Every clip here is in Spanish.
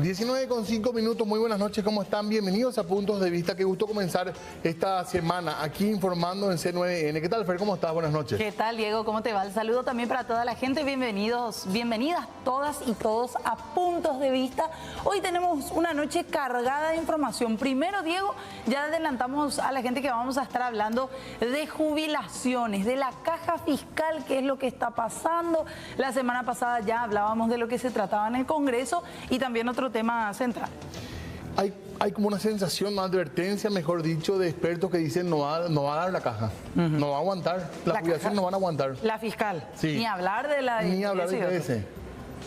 19:05, muy buenas noches, ¿cómo están? Bienvenidos a Puntos de Vista, qué gusto comenzar esta semana aquí informando en C9N. ¿Qué tal, Fer? ¿Cómo estás? Buenas noches. ¿Qué tal, Diego? ¿Cómo te va? El saludo también para toda la gente, bienvenidas todas y todos a Puntos de Vista. Hoy tenemos una noche cargada de información. Primero, Diego, ya adelantamos a la gente que vamos a estar hablando de jubilaciones, de la caja fiscal, qué es lo que está pasando. La semana pasada ya hablábamos de lo que se trataba en el Congreso y también otro tema central. Hay como una sensación, una advertencia, mejor dicho, de expertos que dicen no va a dar la caja, no va a aguantar, la jubilación no van a aguantar. La fiscal, sí. Ni hablar de la... Ni hablar de IPS.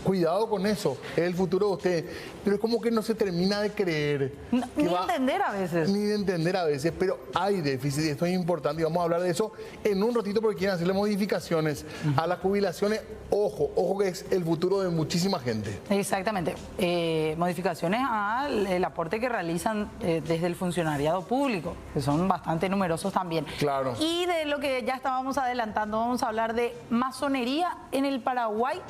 Cuidado con eso, es el futuro de usted. Pero es como que no se termina de creer. Ni de entender a veces. Ni de entender a veces, pero hay déficit, esto es importante y vamos a hablar de eso en un ratito porque quieren hacerle modificaciones a las jubilaciones. Ojo que es el futuro de muchísima gente. Exactamente. Modificaciones al aporte que realizan desde el funcionariado público, que son bastante numerosos también. Claro. Y de lo que ya estábamos adelantando, vamos a hablar de masonería en el Paraguay.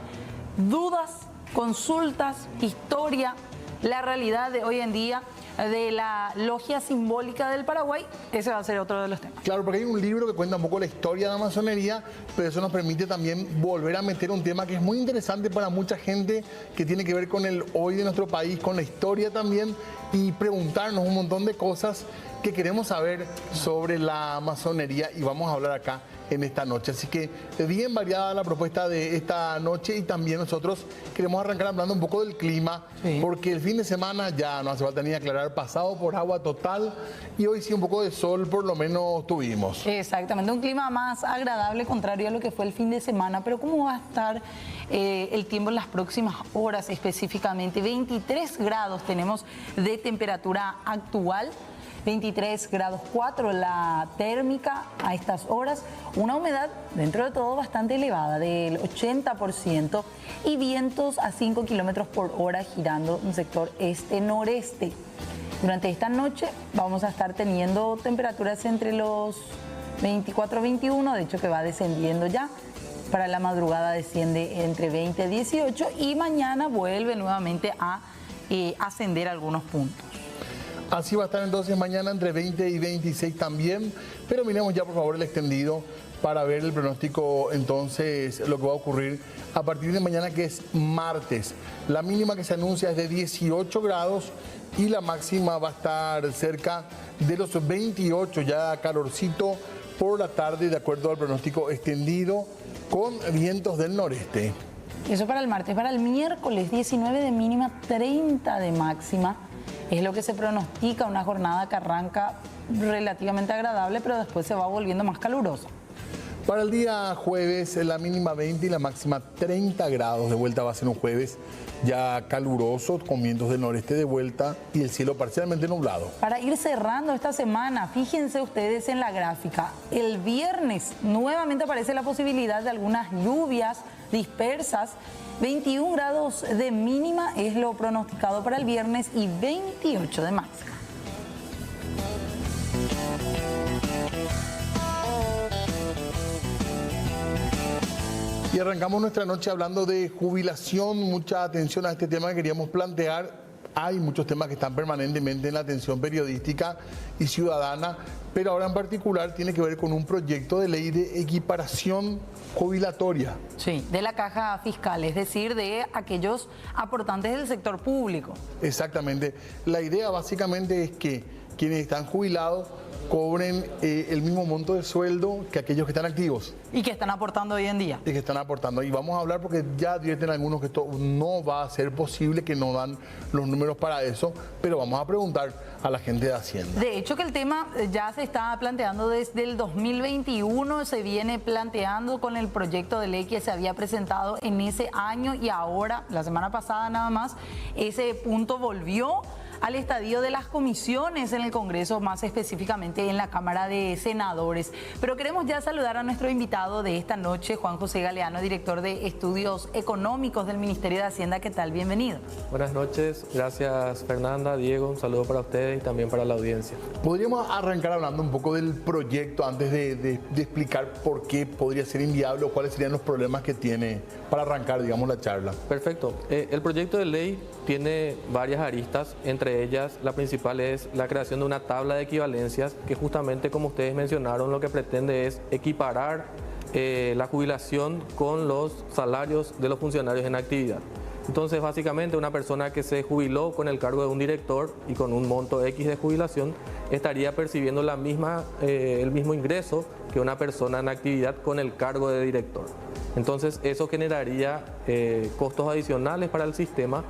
Dudas, consultas, historia, la realidad de hoy en día de la logia simbólica del Paraguay, ese va a ser otro de los temas. Claro, porque hay un libro que cuenta un poco la historia de la masonería, pero eso nos permite también volver a meter un tema que es muy interesante para mucha gente, que tiene que ver con el hoy de nuestro país, con la historia también, y preguntarnos un montón de cosas que queremos saber sobre la masonería y vamos a hablar acá en esta noche. Así que bien variada la propuesta de esta noche y también nosotros queremos arrancar hablando un poco del clima, sí, porque el fin de semana ya no hace falta ni aclarar, pasado por agua total y hoy sí un poco de sol por lo menos tuvimos. Exactamente, un clima más agradable contrario a lo que fue el fin de semana, pero ¿cómo va a estar el tiempo en las próximas horas específicamente? 23 grados tenemos de temperatura actual. 23 grados 4 la térmica a estas horas, una humedad dentro de todo bastante elevada del 80% y vientos a 5 kilómetros por hora girando en sector este-noreste. Durante esta noche vamos a estar teniendo temperaturas entre los 24 y 21, de hecho que va descendiendo ya. Para la madrugada desciende entre 20 y 18 y mañana vuelve nuevamente a ascender algunos puntos. Así va a estar entonces mañana entre 20 y 26 también, pero miremos ya por favor el extendido para ver el pronóstico entonces lo que va a ocurrir a partir de mañana, que es martes. La mínima que se anuncia es de 18 grados y la máxima va a estar cerca de los 28, ya calorcito por la tarde de acuerdo al pronóstico extendido con vientos del noreste. Eso para el martes. Para el miércoles 19 de mínima, 30 de máxima. Es lo que se pronostica, una jornada que arranca relativamente agradable, pero después se va volviendo más calurosa. Para el día jueves, la mínima 20 y la máxima 30 grados. De vuelta va a ser un jueves ya caluroso, con vientos del noreste de vuelta y el cielo parcialmente nublado. Para ir cerrando esta semana, fíjense ustedes en la gráfica. El viernes nuevamente aparece la posibilidad de algunas lluvias dispersas. 21 grados de mínima es lo pronosticado para el viernes y 28 de máxima. Y arrancamos nuestra noche hablando de jubilación. Mucha atención a este tema que queríamos plantear. Hay muchos temas que están permanentemente en la atención periodística y ciudadana, pero ahora en particular tiene que ver con un proyecto de ley de equiparación jubilatoria. Sí, de la caja fiscal, es decir, de aquellos aportantes del sector público. Exactamente. La idea básicamente es que quienes están jubilados cobren el mismo monto de sueldo que aquellos que están activos. Y que están aportando hoy en día. Y que están aportando. Y vamos a hablar porque ya advierten algunos que esto no va a ser posible, que no dan los números para eso, pero vamos a preguntar a la gente de Hacienda. De hecho que el tema ya se está planteando desde el 2021, se viene planteando con el proyecto de ley que se había presentado en ese año y ahora, la semana pasada nada más, ese punto volvió al estadio de las comisiones en el Congreso, más específicamente en la Cámara de Senadores. Pero queremos ya saludar a nuestro invitado de esta noche, Juan José Galeano, director de Estudios Económicos del Ministerio de Hacienda. ¿Qué tal? Bienvenido. Buenas noches, gracias Fernanda, Diego, un saludo para ustedes y también para la audiencia. Podríamos arrancar hablando un poco del proyecto antes de explicar por qué podría ser inviable o cuáles serían los problemas que tiene para arrancar, digamos, la charla. Perfecto. El proyecto de ley tiene varias aristas, entre ellas la principal es la creación de una tabla de equivalencias que justamente, como ustedes mencionaron, lo que pretende es equiparar la jubilación con los salarios de los funcionarios en actividad. Entonces, básicamente, una persona que se jubiló con el cargo de un director y con un monto X de jubilación estaría percibiendo el mismo ingreso que una persona en actividad con el cargo de director. Entonces, eso generaría costos adicionales para el sistema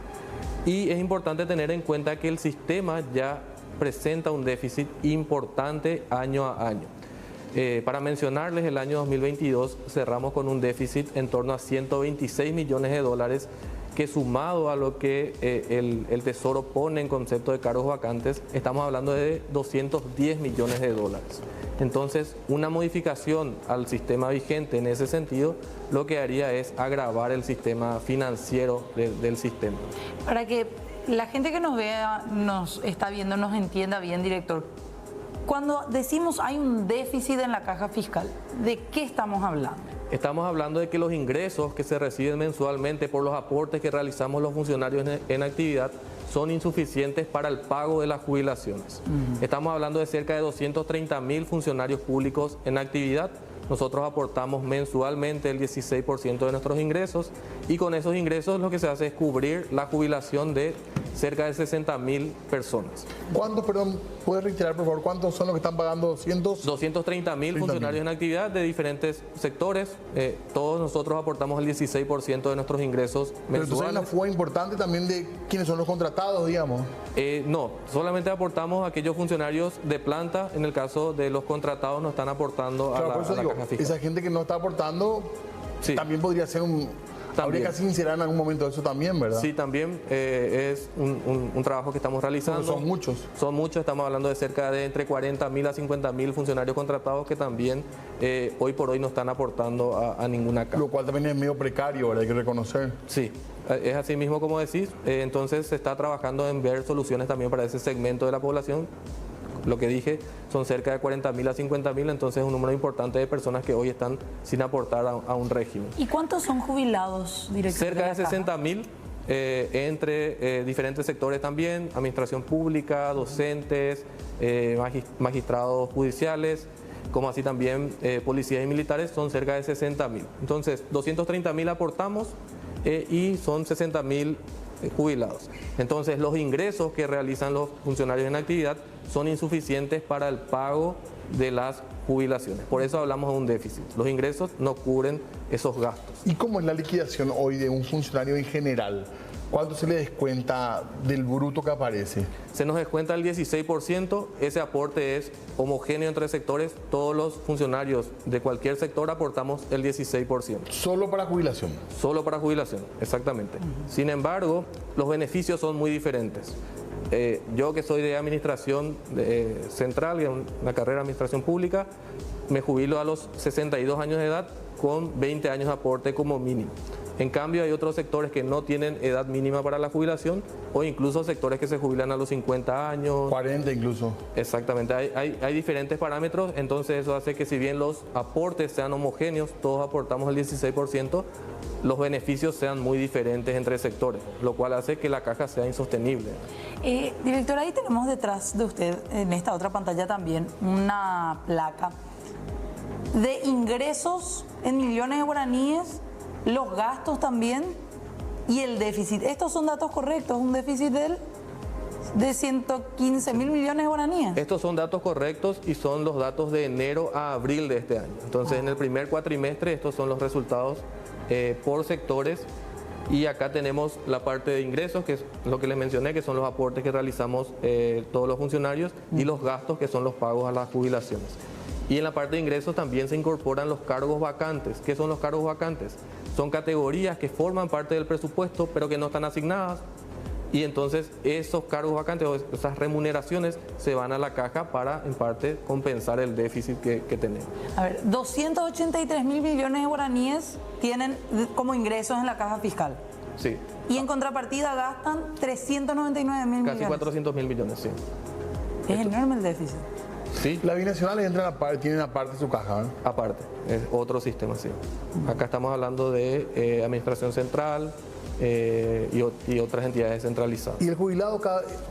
y es importante tener en cuenta que el sistema ya presenta un déficit importante año a año. Para mencionarles, el año 2022 cerramos con un déficit en torno a 126 millones de dólares, que sumado a lo que el Tesoro pone en concepto de cargos vacantes, estamos hablando de 210 millones de dólares. Entonces, una modificación al sistema vigente en ese sentido, lo que haría es agravar el sistema financiero del sistema. Para que la gente que nos vea, nos está viendo, nos entienda bien, director, cuando decimos hay un déficit en la caja fiscal, ¿de qué estamos hablando? Estamos hablando de que los ingresos que se reciben mensualmente por los aportes que realizamos los funcionarios en actividad son insuficientes para el pago de las jubilaciones. Estamos hablando de cerca de 230.000 funcionarios públicos en actividad. Nosotros aportamos mensualmente el 16% de nuestros ingresos y con esos ingresos lo que se hace es cubrir la jubilación de cerca de 60.000 personas. ¿Cuántos, perdón, puede reiterar por favor, cuántos son los que están pagando 230.000 funcionarios en actividad de diferentes sectores. Todos nosotros aportamos el 16% de nuestros ingresos mensuales. Pero entonces hay una fuga importante también de quiénes son los contratados, digamos. No, solamente aportamos a aquellos funcionarios de planta. En el caso de los contratados no están aportando a la caja fiscal. Esa gente que no está aportando, sí, también podría ser un... Habría que sincerar en algún momento eso también, ¿verdad? Sí, también es un trabajo que estamos realizando. Porque son muchos. Son muchos, estamos hablando de cerca de entre 40.000 a 50.000 funcionarios contratados que también hoy por hoy no están aportando a ninguna caja. Lo cual también es medio precario, ¿verdad? Hay que reconocer. Sí, es así mismo como decís. Entonces se está trabajando en ver soluciones también para ese segmento de la población. Lo que dije, son cerca de 40.000 a 50.000, entonces es un número importante de personas que hoy están sin aportar a un régimen. ¿Y cuántos son jubilados, director? Cerca de 60.000 entre diferentes sectores también, administración pública, docentes, magistrados judiciales, como así también policías y militares, son cerca de 60.000. Entonces, 230.000 aportamos y son 60.000 jubilados. Entonces, los ingresos que realizan los funcionarios en actividad son insuficientes para el pago de las jubilaciones. Por eso hablamos de un déficit. Los ingresos no cubren esos gastos. ¿Y cómo es la liquidación hoy de un funcionario en general? ¿Cuánto se le descuenta del bruto que aparece? Se nos descuenta el 16%, ese aporte es homogéneo entre sectores, todos los funcionarios de cualquier sector aportamos el 16%. ¿Solo para jubilación? Solo para jubilación, exactamente. Sin embargo, los beneficios son muy diferentes. Yo que soy de administración central, una carrera de administración pública, me jubilo a los 62 años de edad con 20 años de aporte como mínimo. En cambio, hay otros sectores que no tienen edad mínima para la jubilación o incluso sectores que se jubilan a los 50 años. 40 incluso. Exactamente, hay diferentes parámetros, entonces eso hace que si bien los aportes sean homogéneos, todos aportamos el 16%, los beneficios sean muy diferentes entre sectores, lo cual hace que la caja sea insostenible. Director, ahí tenemos detrás de usted, en esta otra pantalla también, una placa de ingresos en millones de guaraníes, los gastos también y el déficit. ¿Estos son datos correctos? ¿Un déficit de 115 mil millones de guaraníes? Estos son datos correctos y son los datos de enero a abril de este año. Entonces, en el primer cuatrimestre, estos son los resultados por sectores. Y acá tenemos la parte de ingresos, que es lo que les mencioné, que son los aportes que realizamos todos los funcionarios, y los gastos, que son los pagos a las jubilaciones. Y en la parte de ingresos también se incorporan los cargos vacantes. ¿Qué son los cargos vacantes? Son categorías que forman parte del presupuesto, pero que no están asignadas. Y entonces esos cargos vacantes o esas remuneraciones se van a la caja para, en parte, compensar el déficit que tenemos. A ver, 283 mil millones de guaraníes tienen como ingresos en la caja fiscal. Sí. Y en contrapartida gastan 399 mil millones. Casi 400 mil millones, sí. Es enorme el déficit. Sí, Las binacionales entran aparte, tienen aparte su caja, ¿eh? aparte, es otro sistema, sí. Acá estamos hablando de administración central y otras entidades centralizadas. Y el jubilado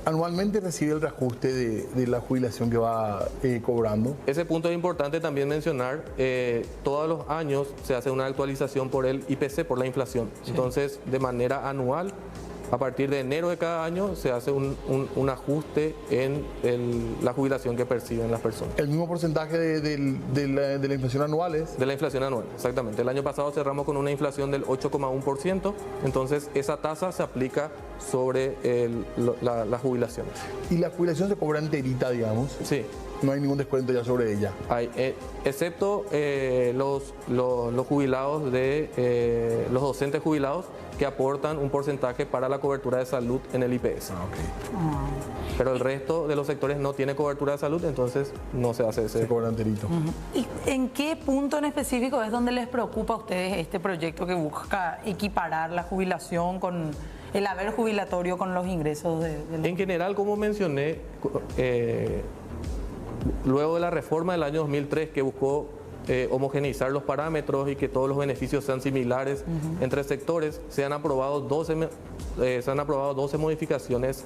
anualmente recibe el reajuste de la jubilación que va cobrando. Ese punto es importante también mencionar, todos los años se hace una actualización por el IPC, por la inflación. Sí. Entonces, de manera anual, a partir de enero de cada año se hace un ajuste en la jubilación que perciben las personas. ¿El mismo porcentaje de la inflación anual es? De la inflación anual, exactamente. El año pasado cerramos con una inflación del 8,1%, entonces esa tasa se aplica sobre las jubilaciones. ¿Y la jubilación se cobra enterita, digamos? Sí. No hay ningún descuento ya sobre ella. Hay, excepto los jubilados los docentes jubilados que aportan un porcentaje para la cobertura de salud en el IPS. Pero el resto de los sectores no tiene cobertura de salud, entonces no se hace ese. Se cobra enterito. ¿Y en qué punto en específico es donde les preocupa a ustedes este proyecto que busca equiparar la jubilación con el haber jubilatorio con los ingresos de los... En general, como mencioné, luego de la reforma del año 2003 que buscó homogeneizar los parámetros y que todos los beneficios sean similares entre sectores, se han aprobado 12 modificaciones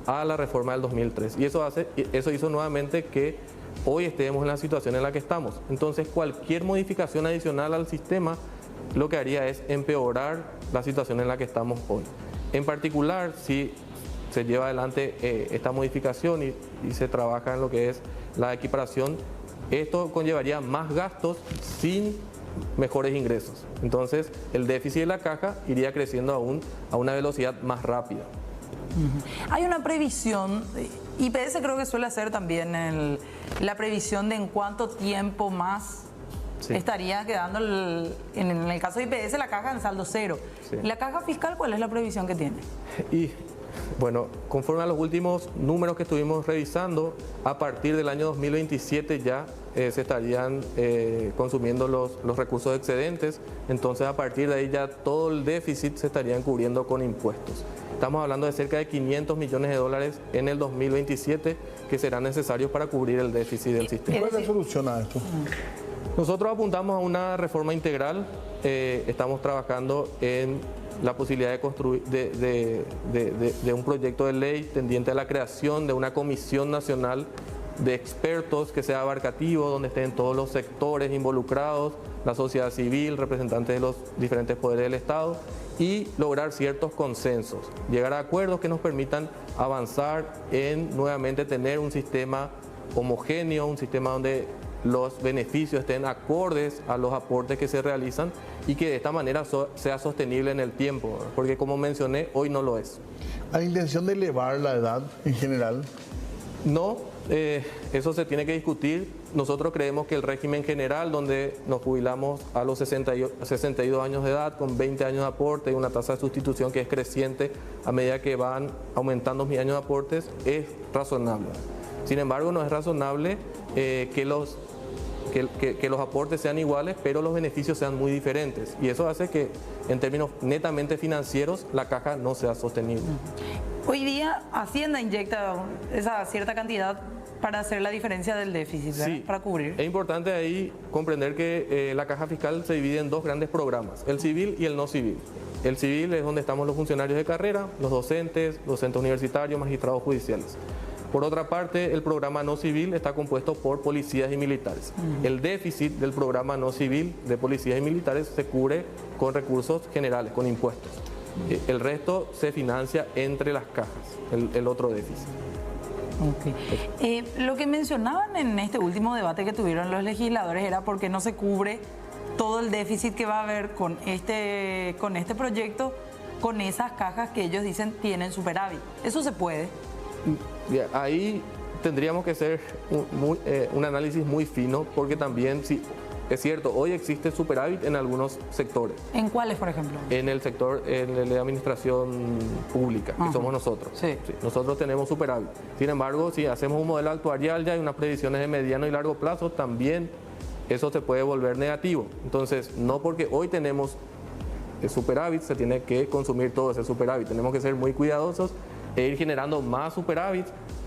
a la reforma del 2003. Y eso hizo nuevamente que hoy estemos en la situación en la que estamos. Entonces, cualquier modificación adicional al sistema lo que haría es empeorar la situación en la que estamos hoy. En particular, si se lleva adelante esta modificación y se trabaja en lo que es la equiparación, esto conllevaría más gastos sin mejores ingresos. Entonces, el déficit de la caja iría creciendo aún a una velocidad más rápida. Hay una previsión, IPS creo que suele hacer también la previsión de en cuánto tiempo más estaría quedando, en el caso de IPS, la caja en saldo cero. Sí. ¿La caja fiscal cuál es la previsión que tiene? Y bueno, conforme a los últimos números que estuvimos revisando, a partir del año 2027 ya se estarían consumiendo los recursos excedentes, entonces a partir de ahí ya todo el déficit se estarían cubriendo con impuestos. Estamos hablando de cerca de 500 millones de dólares en el 2027 que serán necesarios para cubrir el déficit del sistema. ¿Cuál es la solución a esto? Nosotros apuntamos a una reforma integral, estamos trabajando en la posibilidad de construir de un proyecto de ley tendiente a la creación de una comisión nacional de expertos que sea abarcativo, donde estén todos los sectores involucrados, la sociedad civil, representantes de los diferentes poderes del Estado, y lograr ciertos consensos, llegar a acuerdos que nos permitan avanzar en nuevamente tener un sistema homogéneo, un sistema donde los beneficios estén acordes a los aportes que se realizan y que de esta manera sea sostenible en el tiempo, porque como mencioné, hoy no lo es. ¿Hay intención de elevar la edad en general? No, eso se tiene que discutir. Nosotros creemos que el régimen general, donde nos jubilamos a los 62 años de edad, con 20 años de aporte y una tasa de sustitución que es creciente a medida que van aumentando mis años de aportes, es razonable. Sin embargo, no es razonable que los aportes sean iguales, pero los beneficios sean muy diferentes. Y eso hace que, en términos netamente financieros, la caja no sea sostenible. Hoy día Hacienda inyecta esa cierta cantidad para hacer la diferencia del déficit, ¿verdad? Sí, para cubrir. Es importante ahí comprender que la caja fiscal se divide en dos grandes programas, el civil y el no civil. El civil es donde estamos los funcionarios de carrera, los docentes universitarios, magistrados judiciales. Por otra parte, el programa no civil está compuesto por policías y militares. El déficit del programa no civil de policías y militares se cubre con recursos generales, con impuestos. El resto se financia entre las cajas, el otro déficit. Okay. Lo que mencionaban en este último debate que tuvieron los legisladores era porque no se cubre todo el déficit que va a haber con este proyecto, con esas cajas que ellos dicen tienen superávit. ¿Eso se puede? Ahí tendríamos que hacer un análisis muy fino, porque también si es cierto, hoy existe superávit en algunos sectores. ¿En cuáles, por ejemplo? En el sector de administración pública, que somos nosotros. Sí. Sí, nosotros tenemos superávit. Sin embargo, si hacemos un modelo actuarial ya hay unas previsiones de mediano y largo plazo, también eso se puede volver negativo. Entonces, no porque hoy tenemos superávit se tiene que consumir todo ese superávit. Tenemos que ser muy cuidadosos e ir generando más superávit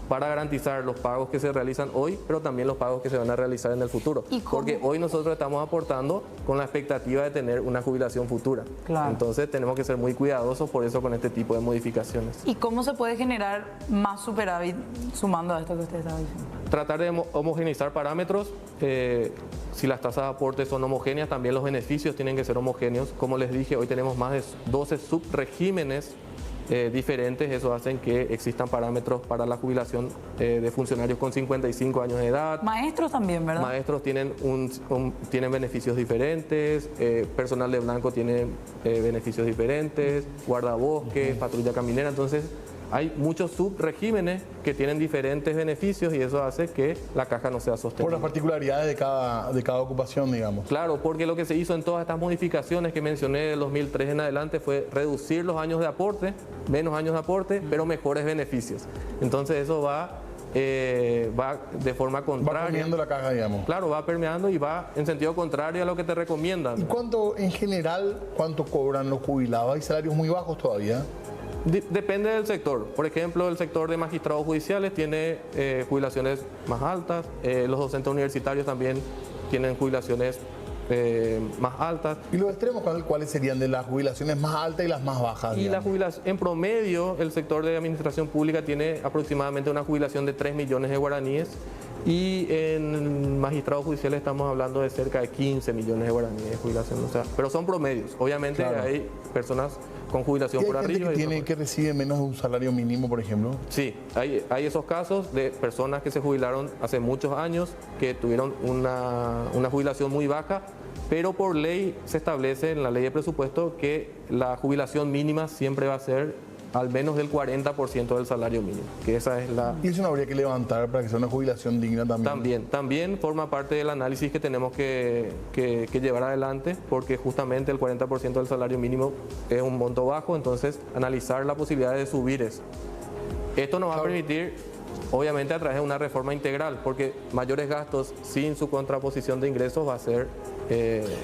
para garantizar los pagos que se realizan hoy, pero también los pagos que se van a realizar en el futuro. Porque hoy nosotros estamos aportando con la expectativa de tener una jubilación futura. Claro. Entonces tenemos que ser muy cuidadosos por eso con este tipo de modificaciones. ¿Y cómo se puede generar más superávit sumando a esto que usted estaba diciendo? Tratar de homogeneizar parámetros. Si las tasas de aporte son homogéneas, también los beneficios tienen que ser homogéneos. Como les dije, hoy tenemos más de 12 subregímenes diferentes. Eso hacen que existan parámetros para la jubilación de funcionarios con 55 años de edad. Maestros también, ¿verdad? Maestros tienen, tienen beneficios diferentes, personal de blanco tiene beneficios diferentes, guardabosques, patrulla caminera. Entonces hay muchos subregímenes que tienen diferentes beneficios y eso hace que la caja no sea sostenible. Por las particularidades de cada ocupación, digamos. Claro, porque lo que se hizo en todas estas modificaciones que mencioné del 2003 en adelante fue reducir los años de aporte, menos años de aporte, pero mejores beneficios. Entonces eso va de forma contraria. Va permeando la caja, digamos. Claro, va permeando y va en sentido contrario a lo que te recomiendan. ¿Y cuánto, en general, cuánto cobran los jubilados? ¿Hay salarios muy bajos todavía? Depende del sector. Por ejemplo, el sector de magistrados judiciales tiene jubilaciones más altas. Los docentes universitarios también tienen jubilaciones más altas. ¿Y los extremos cuáles serían de las jubilaciones más altas y las más bajas? Y la jubilación, en promedio, el sector de administración pública tiene aproximadamente una jubilación de 3 millones de guaraníes. Y en magistrados judiciales estamos hablando de cerca de 15 millones de guaraníes de jubilación. O sea, pero son promedios. Obviamente claro, hay personas con jubilación por arriba. Que recibe menos de un salario mínimo, por ejemplo? Sí, hay esos casos de personas que se jubilaron hace muchos años, que tuvieron una jubilación muy baja, pero por ley se establece en la ley de presupuesto que la jubilación mínima siempre va a ser al menos del 40% del salario mínimo, que esa es la... ¿Y eso no habría que levantar para que sea una jubilación digna también? También forma parte del análisis que tenemos que llevar adelante, porque justamente el 40% del salario mínimo es un monto bajo, entonces analizar la posibilidad de subir eso. Esto nos va a permitir, obviamente a través de una reforma integral, porque mayores gastos sin su contraposición de ingresos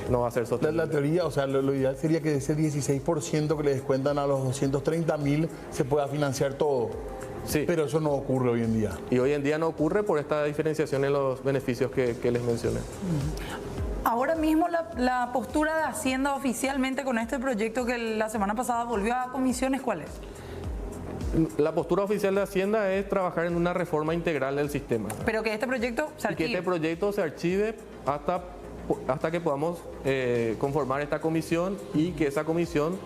no va a ser sostenible. La teoría, o sea, lo ideal sería que de ese 16% que le descuentan a los 230.000 se pueda financiar todo. Sí. Pero eso no ocurre hoy en día. Y hoy en día no ocurre por esta diferenciación en los beneficios que les mencioné. Ahora mismo la postura de Hacienda oficialmente con este proyecto que la semana pasada volvió a comisiones, ¿cuál es? La postura oficial de Hacienda es trabajar en una reforma integral del sistema. Pero que este proyecto se archive. Y que este proyecto se archive hasta que podamos conformar esta comisión y que esa comisión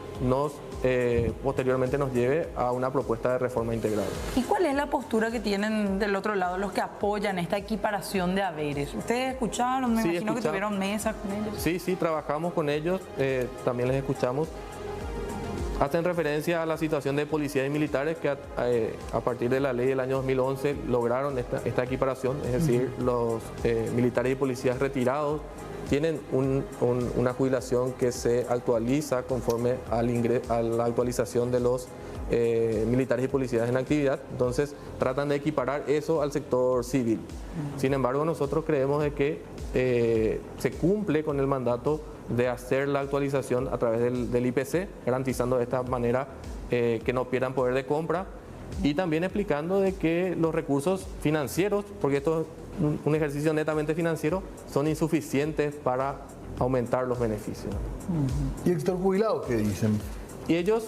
posteriormente nos lleve a una propuesta de reforma integral. ¿Y cuál es la postura que tienen del otro lado los que apoyan esta equiparación de haberes? ¿Ustedes escucharon? Me imagino que tuvieron mesas con ellos. Sí, trabajamos con ellos, también les escuchamos. Hacen referencia a la situación de policías y militares que a partir de la ley del año 2011 lograron esta equiparación, es decir, los militares y policías retirados tienen una jubilación que se actualiza conforme a la actualización de los militares y policías en actividad. Entonces tratan de equiparar eso al sector civil. Sin embargo, nosotros creemos de que se cumple con el mandato de hacer la actualización a través del IPC, garantizando de esta manera que no pierdan poder de compra y también explicando de que los recursos financieros, porque esto es un ejercicio netamente financiero, son insuficientes para aumentar los beneficios. ¿Y el sector jubilado qué dicen? Y ellos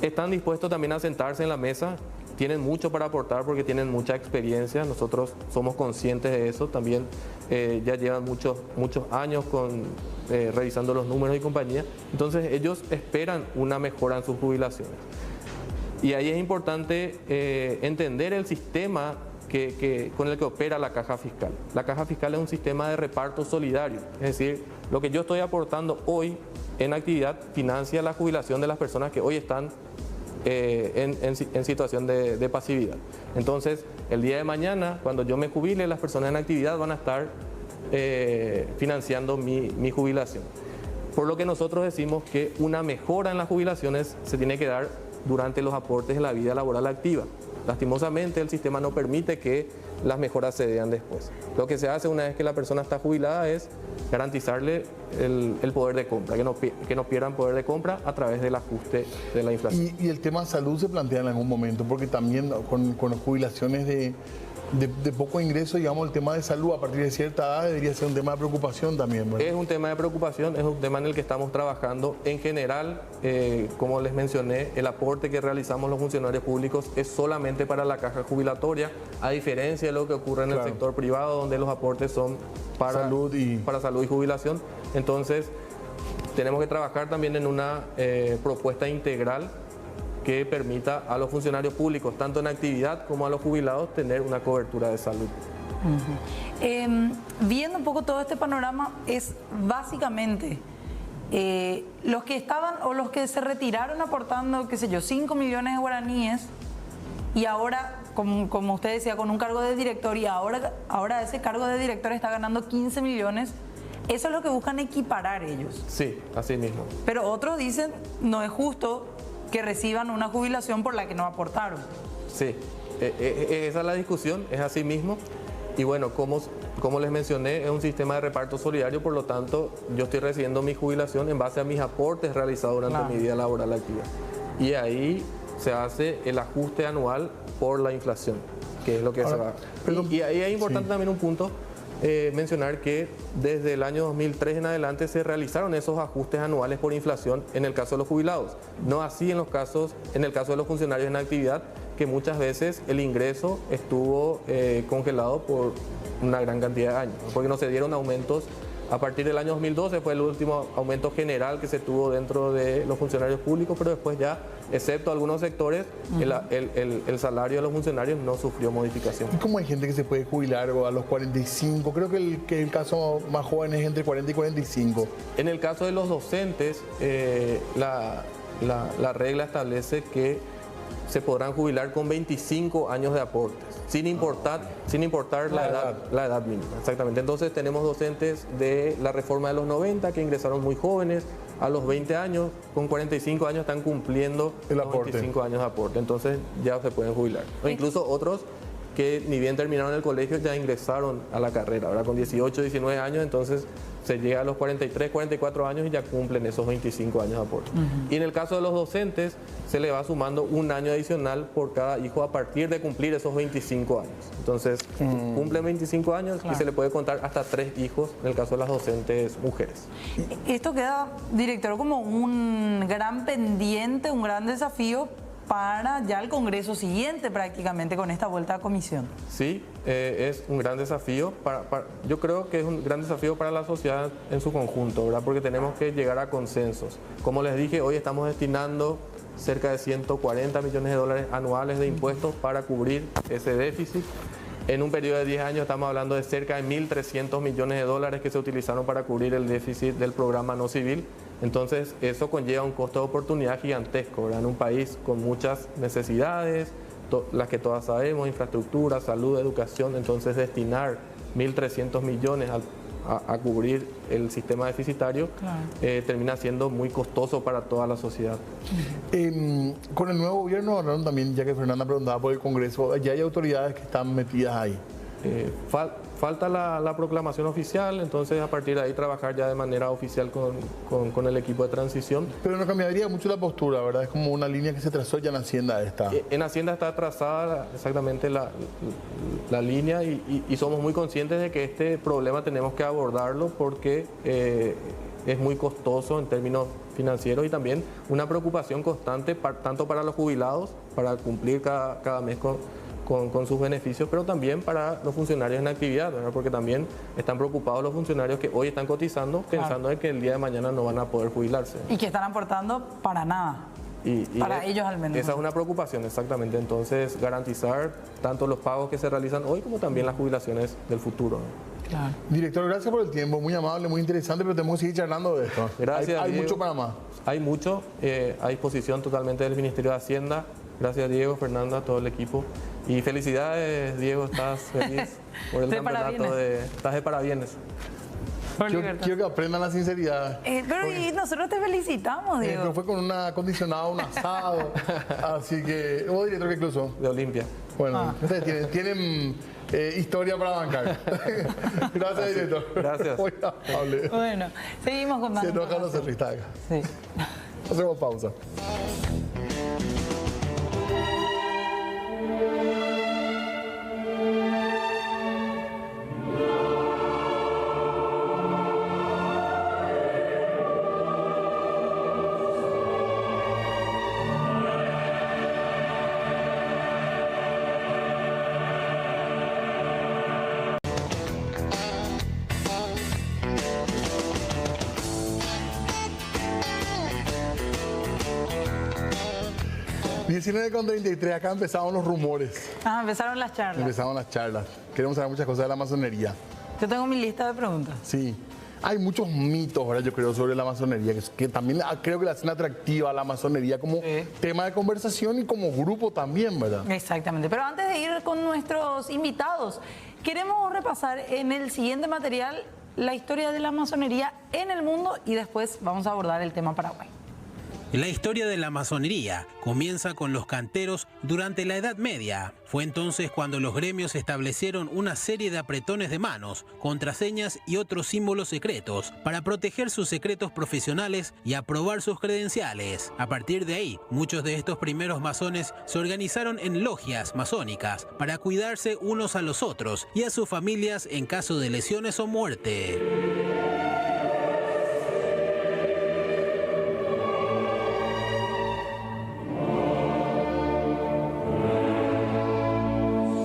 están dispuestos también a sentarse en la mesa, tienen mucho para aportar porque tienen mucha experiencia, nosotros somos conscientes de eso, también ya llevan muchos años revisando los números y compañía, entonces ellos esperan una mejora en sus jubilaciones. Y ahí es importante entender el sistema con el que opera la caja fiscal. La caja fiscal es un sistema de reparto solidario, es decir, lo que yo estoy aportando hoy en actividad financia la jubilación de las personas que hoy están en situación de pasividad. Entonces, el día de mañana, cuando yo me jubile, las personas en actividad van a estar financiando mi jubilación. Por lo que nosotros decimos que una mejora en las jubilaciones se tiene que dar durante los aportes en la vida laboral activa. Lastimosamente, el sistema no permite que las mejoras se den después. Lo que se hace una vez que la persona está jubilada es garantizarle el poder de compra, que no pierdan poder de compra a través del ajuste de la inflación. Y el tema salud se plantea en algún momento, porque también con las jubilaciones de poco ingreso, digamos, el tema de salud a partir de cierta edad debería ser un tema de preocupación también, ¿verdad? Es un tema de preocupación, es un tema en el que estamos trabajando. En general, como les mencioné, el aporte que realizamos los funcionarios públicos es solamente para la caja jubilatoria, a diferencia de lo que ocurre en el sector privado, donde los aportes son para salud y jubilación. Entonces, tenemos que trabajar también en una propuesta integral que permita a los funcionarios públicos, tanto en actividad como a los jubilados, tener una cobertura de salud. Viendo un poco todo este panorama, es básicamente los que estaban o los que se retiraron aportando, qué sé yo, 5 millones de guaraníes y ahora, como usted decía, con un cargo de director y ahora ese cargo de director está ganando 15 millones. Eso es lo que buscan equiparar ellos. Sí, así mismo. Pero otros dicen, no es justo que reciban una jubilación por la que no aportaron. Sí, esa es la discusión, es así mismo. Y bueno, como les mencioné, es un sistema de reparto solidario, por lo tanto, yo estoy recibiendo mi jubilación en base a mis aportes realizados durante mi vida laboral activa. Y ahí se hace el ajuste anual por la inflación, que es lo que se va. Y ahí es importante también un punto, mencionar que desde el año 2003 en adelante se realizaron esos ajustes anuales por inflación en el caso de los jubilados. No así en el caso de los funcionarios en actividad, que muchas veces el ingreso estuvo congelado por una gran cantidad de años, porque no se dieron aumentos. A partir del año 2012 fue el último aumento general que se tuvo dentro de los funcionarios públicos, pero después ya, excepto algunos sectores, el salario de los funcionarios no sufrió modificación. ¿Y cómo hay gente que se puede jubilar a los 45? Creo que el caso más joven es entre 40 y 45. En el caso de los docentes, la regla establece que se podrán jubilar con 25 años de aportes, sin importar la edad mínima. Exactamente. Entonces tenemos docentes de la reforma de los 90 que ingresaron muy jóvenes, a los 20 años, con 45 años están cumpliendo los 25 años de aporte. Entonces ya se pueden jubilar. O incluso otros que ni bien terminaron el colegio ya ingresaron a la carrera. Ahora con 18, 19 años, entonces se llega a los 43, 44 años y ya cumplen esos 25 años de aporte. Y en el caso de los docentes, se le va sumando un año adicional por cada hijo a partir de cumplir esos 25 años. Entonces, cumplen 25 años y se le puede contar hasta 3 hijos en el caso de las docentes mujeres. Esto queda, director, como un gran pendiente, un gran desafío para ya el Congreso siguiente prácticamente con esta vuelta a comisión. Sí, es un gran desafío. Yo creo que es un gran desafío para la sociedad en su conjunto, ¿verdad? Porque tenemos que llegar a consensos. Como les dije, hoy estamos destinando cerca de 140 millones de dólares anuales de impuestos para cubrir ese déficit. En un periodo de 10 años estamos hablando de cerca de 1.300 millones de dólares que se utilizaron para cubrir el déficit del programa no civil. Entonces, eso conlleva un costo de oportunidad gigantesco, ¿verdad? En un país con muchas necesidades, las que todas sabemos, infraestructura, salud, educación. Entonces, destinar 1.300 millones a cubrir el sistema deficitario termina siendo muy costoso para toda la sociedad. Con el nuevo gobierno hablaron también, ya que Fernanda preguntaba por el Congreso, ya hay autoridades que están metidas ahí. Falta la proclamación oficial, entonces a partir de ahí trabajar ya de manera oficial con el equipo de transición. Pero no cambiaría mucho la postura, ¿verdad? Es como una línea que se trazó ya en Hacienda esta. En Hacienda está trazada exactamente la línea y somos muy conscientes de que este problema tenemos que abordarlo porque es muy costoso en términos financieros y también una preocupación constante tanto para los jubilados, para cumplir cada mes con sus beneficios, pero también para los funcionarios en actividad, ¿verdad? Porque también están preocupados los funcionarios que hoy están cotizando pensando en que el día de mañana no van a poder jubilarse. Y que están aportando para nada. Para ellos al menos. Esa es una preocupación, exactamente. Entonces, garantizar tanto los pagos que se realizan hoy como también las jubilaciones del futuro, ¿no? Claro. Director, gracias por el tiempo, muy amable, muy interesante, pero tenemos que seguir charlando de esto. Gracias. Hay mucho para más. Hay mucho, a disposición totalmente del Ministerio de Hacienda. Gracias Diego, Fernanda, a todo el equipo. Y felicidades Diego, estás feliz por el campeonato estás de parabienes. Quiero que aprendan la sinceridad. Pero y nosotros te felicitamos, Diego. Pero fue con un acondicionado, un asado. Así que, vos director que incluso. De Olimpia. Bueno, ustedes tienen historia para bancar. Gracias, director. Gracias. Bueno, seguimos con más. Se enoja los cerristas. Sí. Hacemos pausa. Con 33, acá empezaron los rumores. Empezaron las charlas. Empezaron las charlas. Queremos saber muchas cosas de la masonería. Yo tengo mi lista de preguntas. Sí. Hay muchos mitos, ¿verdad? Yo creo, sobre la masonería, que también creo que la hacen atractiva a la masonería como tema de conversación y como grupo también, ¿verdad? Exactamente. Pero antes de ir con nuestros invitados, queremos repasar en el siguiente material la historia de la masonería en el mundo y después vamos a abordar el tema Paraguay. La historia de la masonería comienza con los canteros durante la Edad Media. Fue entonces cuando los gremios establecieron una serie de apretones de manos, contraseñas y otros símbolos secretos para proteger sus secretos profesionales y aprobar sus credenciales. A partir de ahí, muchos de estos primeros masones se organizaron en logias masónicas para cuidarse unos a los otros y a sus familias en caso de lesiones o muerte.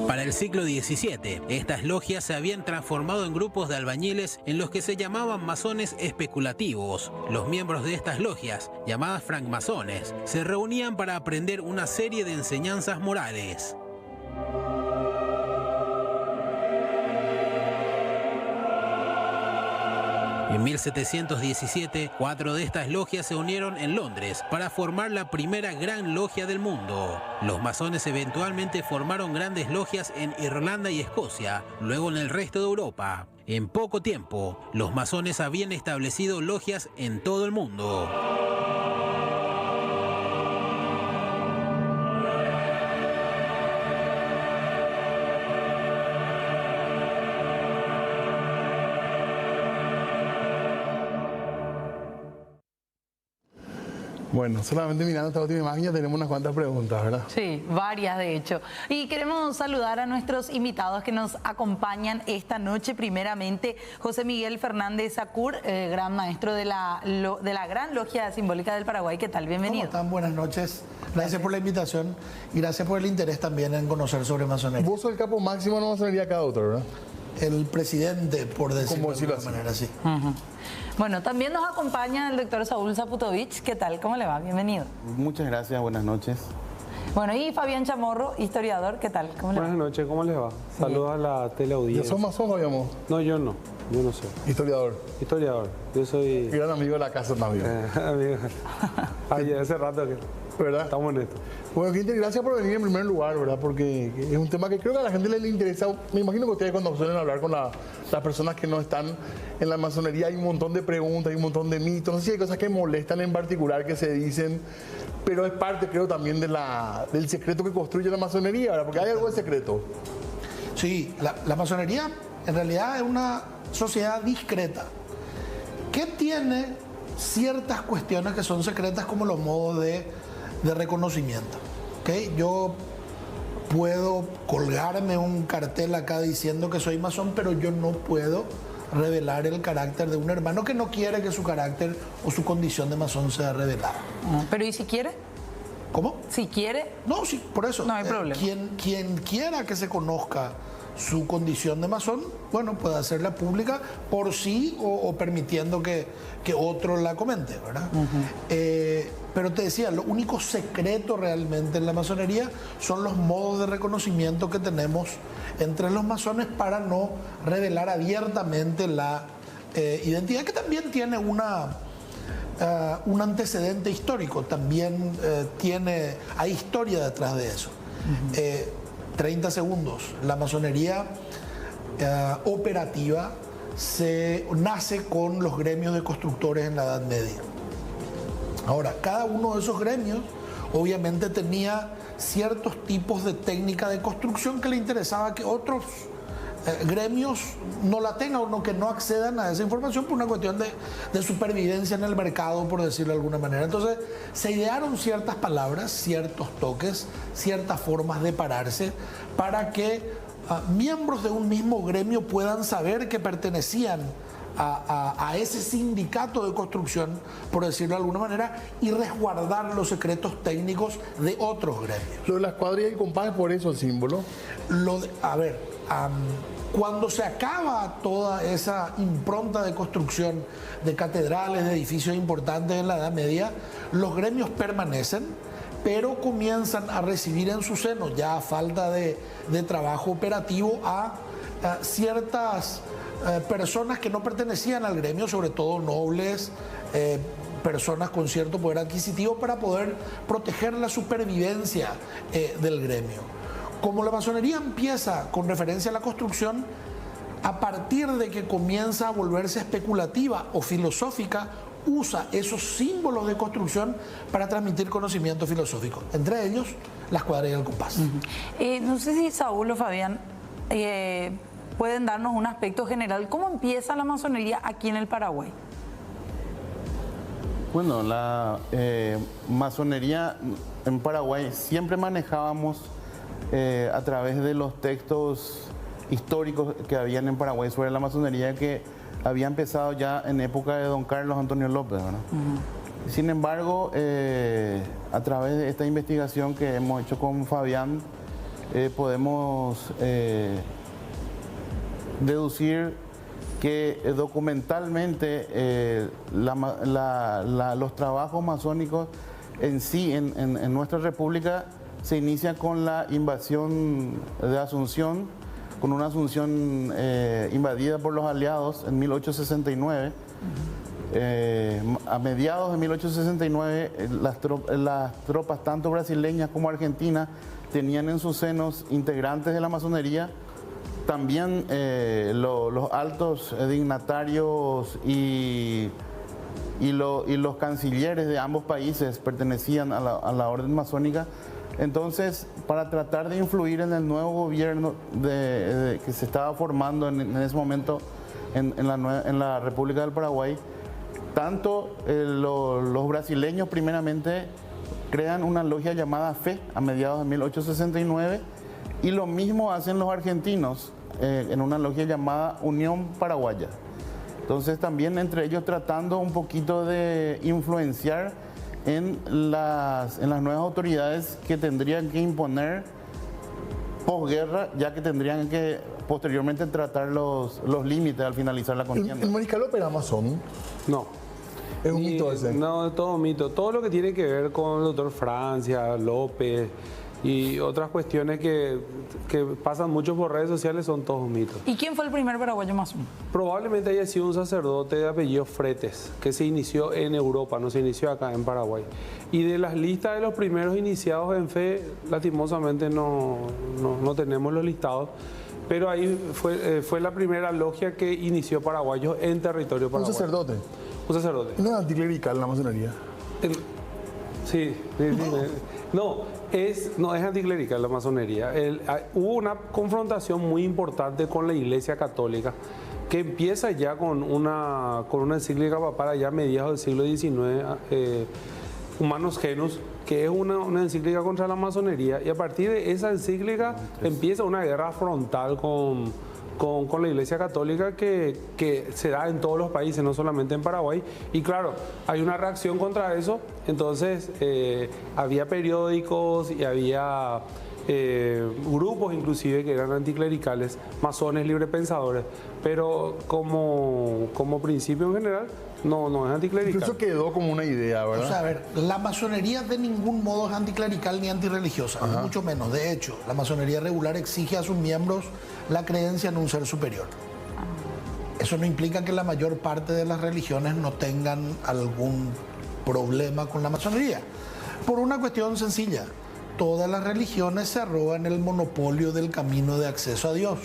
Para el siglo XVII, estas logias se habían transformado en grupos de albañiles en los que se llamaban masones especulativos. Los miembros de estas logias, llamadas francmasones, se reunían para aprender una serie de enseñanzas morales. En 1717, 4 de estas logias se unieron en Londres para formar la primera gran logia del mundo. Los masones eventualmente formaron grandes logias en Irlanda y Escocia, luego en el resto de Europa. En poco tiempo, los masones habían establecido logias en todo el mundo. Bueno, solamente mirando esta última imagen ya tenemos unas cuantas preguntas, ¿verdad? Sí, varias de hecho. Y queremos saludar a nuestros invitados que nos acompañan esta noche. Primeramente, José Miguel Fernández Sacur, gran maestro de la Gran Logia Simbólica del Paraguay. ¿Qué tal? Bienvenido. ¿Cómo están? Buenas noches. Gracias por la invitación y gracias por el interés también en conocer sobre masonería. Vos sos el capo máximo de la masonería acá, doctor, ¿verdad? El presidente, por decirlo de alguna manera, sí. Bueno, también nos acompaña el doctor Saúl Zaputovich. ¿Qué tal? ¿Cómo le va? Bienvenido. Muchas gracias, buenas noches. Bueno, y Fabián Chamorro, historiador. ¿Qué tal? ¿Cómo le va? Buenas noches, ¿cómo les va? Saludos a la teleaudiencia. ¿Ya sos masón, Fabián? No, yo no sé. Historiador. Historiador, yo soy... Gran amigo de la casa también. Amigo. Ay, hace rato que... ¿Verdad? Estamos en esto. Bueno, Quinter, gracias por venir en primer lugar, ¿verdad? Porque es un tema que creo que a la gente le interesa. Me imagino que ustedes cuando suelen hablar con las personas que no están en la masonería hay un montón de preguntas, hay un montón de mitos. No sé si hay cosas que molestan en particular que se dicen, pero es parte, creo, también del secreto que construye la masonería, ¿verdad? Porque hay algo de secreto. Sí, la masonería en realidad es una sociedad discreta que tiene ciertas cuestiones que son secretas, como los modos de reconocimiento. ¿Okay? Yo puedo colgarme un cartel acá diciendo que soy masón, pero yo no puedo revelar el carácter de un hermano que no quiere que su carácter o su condición de masón sea revelada. Pero ¿y si quiere? ¿Cómo? Si quiere. No, sí, por eso. No hay problema. Quien quiera que se conozca su condición de masón, bueno, puede hacerla pública por sí o permitiendo que otro la comente, ¿verdad? Pero te decía, lo único secreto realmente en la masonería son los modos de reconocimiento que tenemos entre los masones para no revelar abiertamente la identidad, que también tiene una un antecedente histórico, también hay historia detrás de eso. 30 segundos. La masonería operativa nace con los gremios de constructores en la Edad Media. Ahora, cada uno de esos gremios obviamente tenía ciertos tipos de técnica de construcción que le interesaba que otros gremios no la tengan o que no accedan a esa información por una cuestión de supervivencia en el mercado, por decirlo de alguna manera. Entonces se idearon ciertas palabras, ciertos toques, ciertas formas de pararse para que miembros de un mismo gremio puedan saber que pertenecían a ese sindicato de construcción, por decirlo de alguna manera, y resguardar los secretos técnicos de otros gremios. Lo de las cuadrillas y compás es por eso el símbolo. Cuando se acaba toda esa impronta de construcción de catedrales, de edificios importantes en la Edad Media, los gremios permanecen, pero comienzan a recibir en su seno, ya a falta de trabajo operativo, a ciertas personas que no pertenecían al gremio, sobre todo nobles, personas con cierto poder adquisitivo, para poder proteger la supervivencia del gremio. Como la masonería empieza con referencia a la construcción, a partir de que comienza a volverse especulativa o filosófica, usa esos símbolos de construcción para transmitir conocimiento filosófico, entre ellos las cuadrillas del compás. No sé si Saúl o Fabián pueden darnos un aspecto general. ¿Cómo empieza la masonería aquí en el Paraguay? Bueno, la masonería en Paraguay siempre manejábamos a través de los textos históricos que habían en Paraguay sobre la masonería, que había empezado ya en época de don Carlos Antonio López, ¿verdad? Sin embargo, a través de esta investigación que hemos hecho con Fabián, podemos deducir que documentalmente los trabajos masónicos en sí, en nuestra república, se inicia con la invasión de Asunción, con una Asunción invadida por los aliados en 1869. A mediados de 1869, las tropas tanto brasileñas como argentinas tenían en sus senos integrantes de la masonería. También los altos dignatarios y los cancilleres de ambos países pertenecían a la orden masónica. Entonces, para tratar de influir en el nuevo gobierno que se estaba formando en ese momento en la República del Paraguay, tanto los brasileños primeramente crean una logia llamada FE a mediados de 1869, y lo mismo hacen los argentinos en una logia llamada Unión Paraguaya. Entonces también entre ellos tratando un poquito de influenciar en las nuevas autoridades que tendrían que imponer posguerra, ya que tendrían que posteriormente tratar los límites al finalizar la contienda. ¿El Mariscal López era masón? No. Es un mito ese. No, es todo un mito. Todo lo que tiene que ver con el doctor Francia, López y otras cuestiones que pasan mucho por redes sociales son todos mitos. ¿Y quién fue el primer paraguayo masón? Probablemente haya sido un sacerdote de apellido Fretes, que se inició en Europa, no se inició acá en Paraguay. Y de las listas de los primeros iniciados en fe, lastimosamente no tenemos los listados, pero ahí fue la primera logia que inició paraguayos en territorio paraguayo. ¿Un sacerdote? Un sacerdote. ¿No es anticlerical la masonería? Sí. No es anticlerical la masonería. Hubo una confrontación muy importante con la Iglesia Católica, que empieza ya con una encíclica papal ya a mediados del siglo XIX, Humanus Genus, que es una encíclica contra la masonería, y a partir de esa encíclica empieza una guerra frontal con la Iglesia Católica que se da en todos los países, no solamente en Paraguay. Y claro, hay una reacción contra eso. Entonces había periódicos y había grupos inclusive que eran anticlericales, masones librepensadores, pero como principio en general no es anticlerical. Eso quedó como una idea, ¿verdad? O sea, a ver, la masonería de ningún modo es anticlerical ni antirreligiosa, ni mucho menos. De hecho, la masonería regular exige a sus miembros la creencia en un ser superior. eso no implica que la mayor parte de las religiones no tengan algún problema con la masonería. Por una cuestión sencilla, todas las religiones se arrogan el monopolio del camino de acceso a Dios.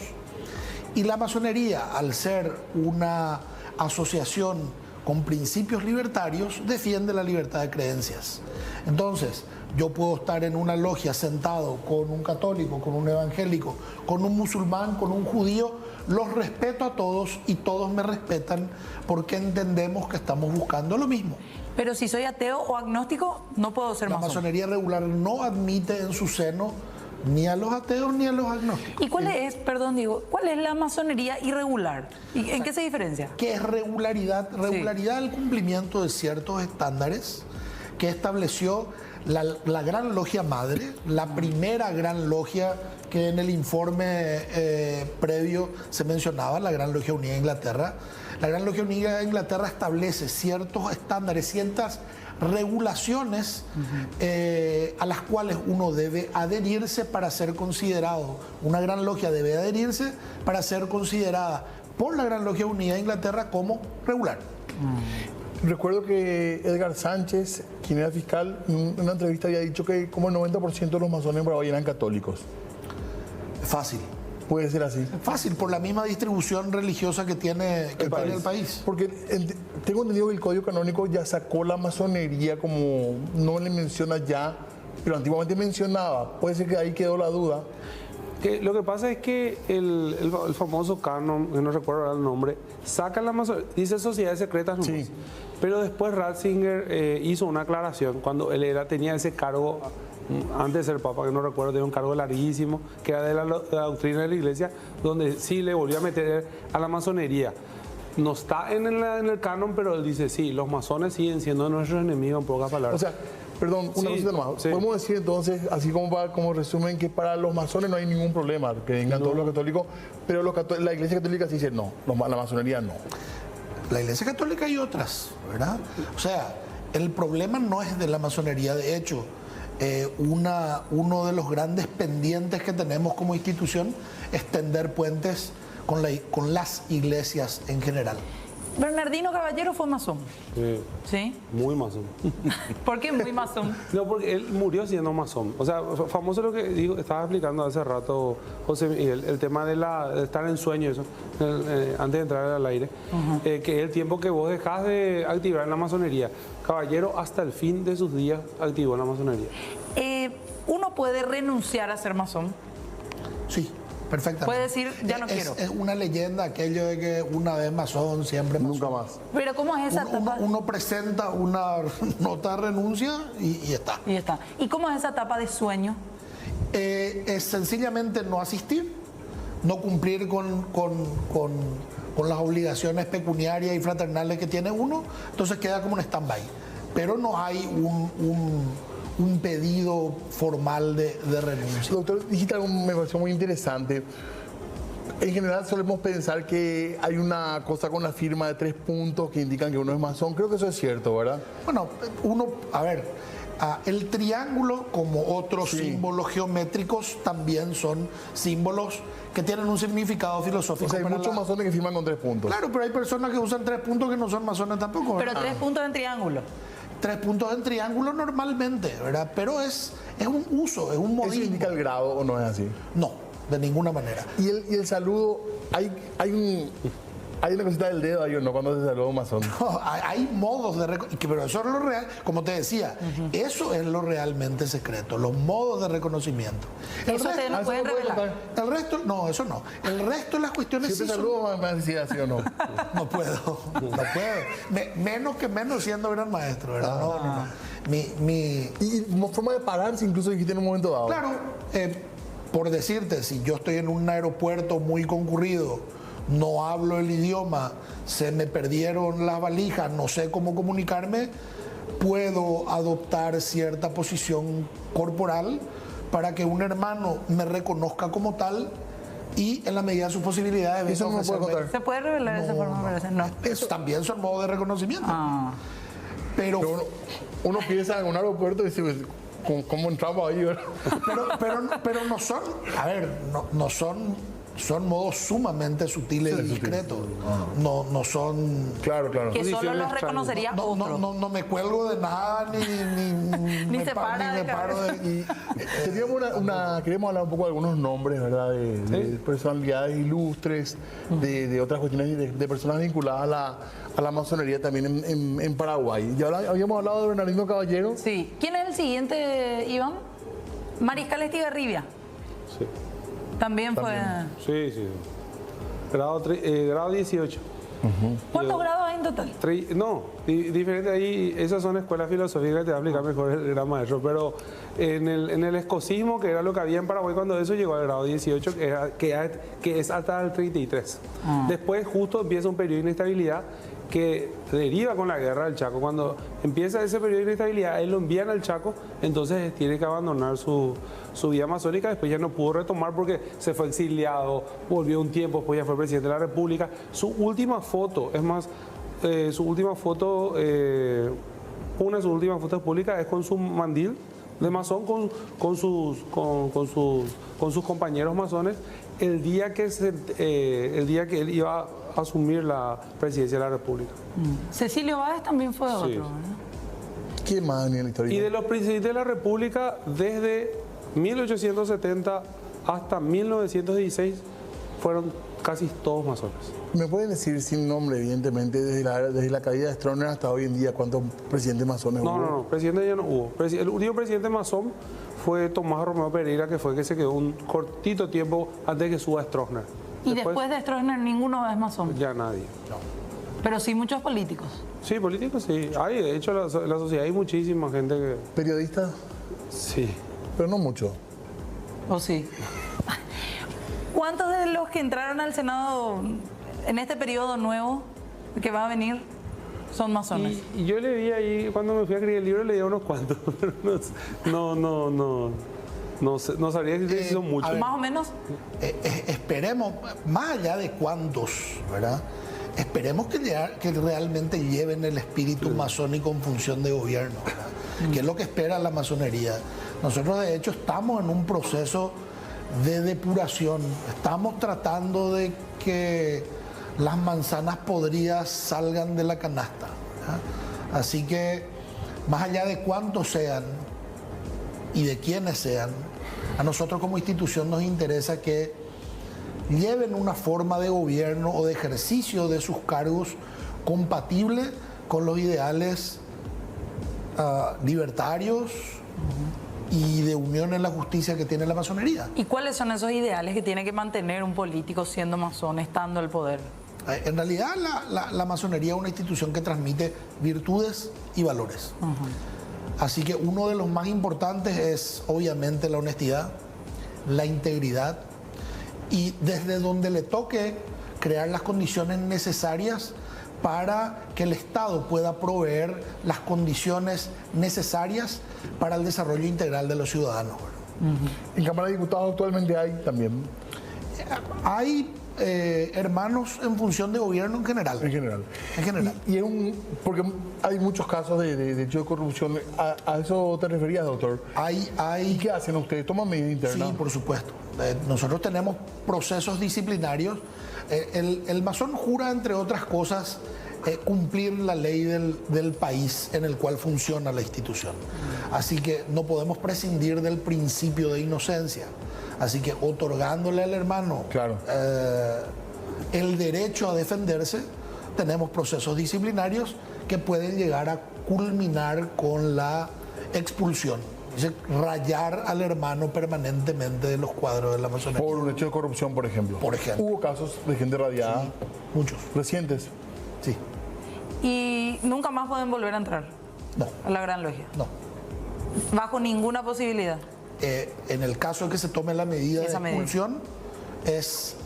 Y la masonería, al ser una asociación con principios libertarios, defiende la libertad de creencias. Entonces, yo puedo estar en una logia sentado con un católico, con un evangélico, con un musulmán, con un judío, los respeto a todos y todos me respetan porque entendemos que estamos buscando lo mismo. Pero si soy ateo o agnóstico, no puedo ser La masón. masonería regular no admite en su seno ni a los ateos ni a los agnósticos. ¿Y cuál es la masonería irregular? ¿Y en qué se diferencia? ¿Qué es regularidad? Regularidad es el cumplimiento de ciertos estándares que estableció la Gran Logia Madre, la primera Gran Logia que en el informe previo se mencionaba, la Gran Logia Unida de Inglaterra. La Gran Logia Unida de Inglaterra establece ciertos estándares, ciertas regulaciones a las cuales uno debe adherirse para ser considerado. Una Gran Logia debe adherirse para ser considerada por la Gran Logia Unida de Inglaterra como regular. Recuerdo que Edgar Sánchez, quien era fiscal, en una entrevista había dicho que como el 90% de los masones en Paraguay eran católicos. Fácil. Puede ser así. Fácil, por la misma distribución religiosa que tiene el país. Porque tengo entendido que el Código Canónico ya sacó la masonería, como no le menciona ya, pero antiguamente mencionaba. Puede ser que ahí quedó la duda. Lo que pasa es que el famoso canon, que no recuerdo ahora el nombre, saca la masonería, dice sociedades secretas nomás. Sí. Pero después Ratzinger hizo una aclaración cuando él tenía ese cargo, antes de ser papa, que no recuerdo, tenía un cargo larguísimo, que era de la doctrina de la iglesia, donde sí le volvió a meter a la masonería. No está en el canon, pero él dice, sí, los masones siguen siendo nuestros enemigos, en pocas palabras. O sea, perdón, una cosita nomás. Sí. Podemos decir entonces, así como resumen, que para los masones no hay ningún problema, que vengan todos los católicos, pero la Iglesia Católica sí dice no, la masonería no. La Iglesia Católica y otras, ¿verdad? O sea, el problema no es de la masonería. De hecho, uno de los grandes pendientes que tenemos como institución es tender puentes con las iglesias en general. Bernardino Caballero fue masón. ¿Sí? Muy masón. ¿Por qué muy masón? No, porque él murió siendo masón. O sea, famoso lo que estaba explicando hace rato José Miguel, el tema de estar en sueño, eso, antes de entrar al aire, que es el tiempo que vos dejás de activar en la masonería. Caballero hasta el fin de sus días activó en la masonería. ¿Uno puede renunciar a ser masón? Sí, perfectamente. Puede decir, ya no quiero. Es una leyenda aquello de que una vez masón, siempre masón. Nunca más. Pero ¿cómo es esa etapa? Uno presenta una nota de renuncia y está. Y está. ¿Y cómo es esa etapa de sueño? Es sencillamente no asistir, no cumplir con las obligaciones pecuniarias y fraternales que tiene uno, entonces queda como un stand-by. Pero no hay un pedido formal de renuncia. Doctor, dijiste algo que me pareció muy interesante. En general solemos pensar que hay una cosa con la firma de 3 puntos que indican que uno es masón. Creo que eso es cierto, ¿verdad? Bueno, el triángulo, como otros símbolos geométricos, también son símbolos que tienen un significado filosófico. O sea, hay muchos masones que firman con 3 puntos. Claro, pero hay personas que usan 3 puntos que no son masones tampoco, Pero ¿verdad? 3 puntos en triángulo. 3 puntos en triángulo normalmente, ¿verdad? Pero es un uso, es un ¿Eso modismo. indica el grado o no es así? No, de ninguna manera. Y el saludo, hay una cosita del dedo ahí o no cuando se saluda un masón. No, hay modos de pero eso es lo real, como te decía, eso es lo realmente secreto, los modos de reconocimiento. Eso ustedes no pueden revelar. El resto, no, eso no. El resto de las cuestiones Si te sí son- saludo, me decís así o no. No puedo. Menos que menos siendo gran maestro, ¿verdad? No. Y forma de pararse incluso dijiste en un momento dado. Claro, por decirte, si yo estoy en un aeropuerto muy concurrido, no hablo el idioma, se me perdieron las valijas, no sé cómo comunicarme, puedo adoptar cierta posición corporal para que un hermano me reconozca como tal y en la medida de sus posibilidades venga Eso no a me puede ofrecerme. contar. ¿Se puede revelar esa forma de operación? No. Eso también son modos de reconocimiento. Ah. Pero, Pero uno piensa en un aeropuerto y dice, pues, ¿cómo entramos ahí? ¿Verdad? pero no son, a ver, no son son modos sumamente sutiles y discretos. No son... Claro, claro. Que solo los reconocería otro. No me cuelgo de nada, Ni se para de paro de... Queremos hablar un poco de algunos nombres, ¿verdad? De personalidades ilustres, de otras cuestiones, de personas vinculadas a la masonería también en Paraguay. Ya habíamos hablado de Bernardino Caballero. Sí. ¿Quién es el siguiente, Iván? Mariscal Estigarribia. Sí. También fue... Sí. Grado 18. ¿Cuántos grados hay en total? No, diferente ahí, esas son escuelas filosóficas, te va a explicar mejor el gran maestro, pero en el escocismo, que era lo que había en Paraguay cuando eso llegó al grado 18, que es hasta el 33. Después justo empieza un periodo de inestabilidad que deriva con la guerra del Chaco. Cuando empieza ese periodo de inestabilidad, él lo envían al Chaco, entonces tiene que abandonar su vida masónica. Después ya no pudo retomar porque se fue exiliado, volvió un tiempo, después ya fue presidente de la República. Su última foto, es más, una de sus últimas fotos públicas es con su mandil de masón, con sus compañeros masones, el día que él iba a asumir la presidencia de la República. Cecilio Báez también fue otro, ¿verdad? ¿Quién más en la historia? Y de los presidentes de la República, desde 1870 hasta 1916, fueron casi todos masones. ¿Me pueden decir, sin nombre, evidentemente, desde la caída de Stroessner hasta hoy en día, cuántos presidentes masones hubo? No, presidente ya no hubo. El último presidente masón fue Tomás Romeo Pereira, que fue el que se quedó un cortito tiempo antes de que suba Stroessner. Y después de Stroessner ninguno es masón. Ya nadie. No. Pero sí muchos políticos. Sí, políticos sí. Hay, de hecho, la sociedad hay muchísima gente que... ¿Periodistas? Sí. Pero no mucho. ¿O sí? ¿Cuántos de los que entraron al Senado en este periodo nuevo que va a venir son masones? Y yo le vi ahí, cuando me fui a escribir el libro, le di a unos cuantos, pero no sabría decir si son muchos. Más o menos. Esperemos, más allá de cuántos, ¿verdad? Esperemos que realmente lleven el espíritu masónico en función de gobierno, ¿verdad? Que es lo que espera la masonería. Nosotros, de hecho, estamos en un proceso de depuración. Estamos tratando de que las manzanas podridas salgan de la canasta, ¿verdad? Así que, más allá de cuántos sean y de quiénes sean, a nosotros como institución nos interesa que lleven una forma de gobierno o de ejercicio de sus cargos compatible con los ideales libertarios y de unión en la justicia que tiene la masonería. ¿Y cuáles son esos ideales que tiene que mantener un político siendo masón, estando al poder? En realidad la masonería es una institución que transmite virtudes y valores. Así que uno de los más importantes es obviamente la honestidad, la integridad, y desde donde le toque crear las condiciones necesarias para que el Estado pueda proveer las condiciones necesarias para el desarrollo integral de los ciudadanos. En Cámara de Diputados actualmente hay también. Hay hermanos en función de gobierno en general. En general. En general. Porque hay muchos casos de hecho de corrupción. ¿A eso te referías, doctor? ¿Y qué hacen ustedes? ¿Toman medidas internas? Sí, por supuesto. Nosotros tenemos procesos disciplinarios. El masón jura, entre otras cosas, cumplir la ley del país en el cual funciona la institución. Así que no podemos prescindir del principio de inocencia. Así que otorgándole al hermano el derecho a defenderse, tenemos procesos disciplinarios que pueden llegar a culminar con la expulsión. Es decir, rayar al hermano permanentemente de los cuadros de la masonería. Por un hecho de corrupción, por ejemplo. Por ejemplo. ¿Hubo casos de gente radiada? Sí, muchos. ¿Recientes? Sí. ¿Y nunca más pueden volver a entrar? No. A la Gran Logia. No. Bajo ninguna posibilidad. En el caso de que se tome la medida de expulsión, es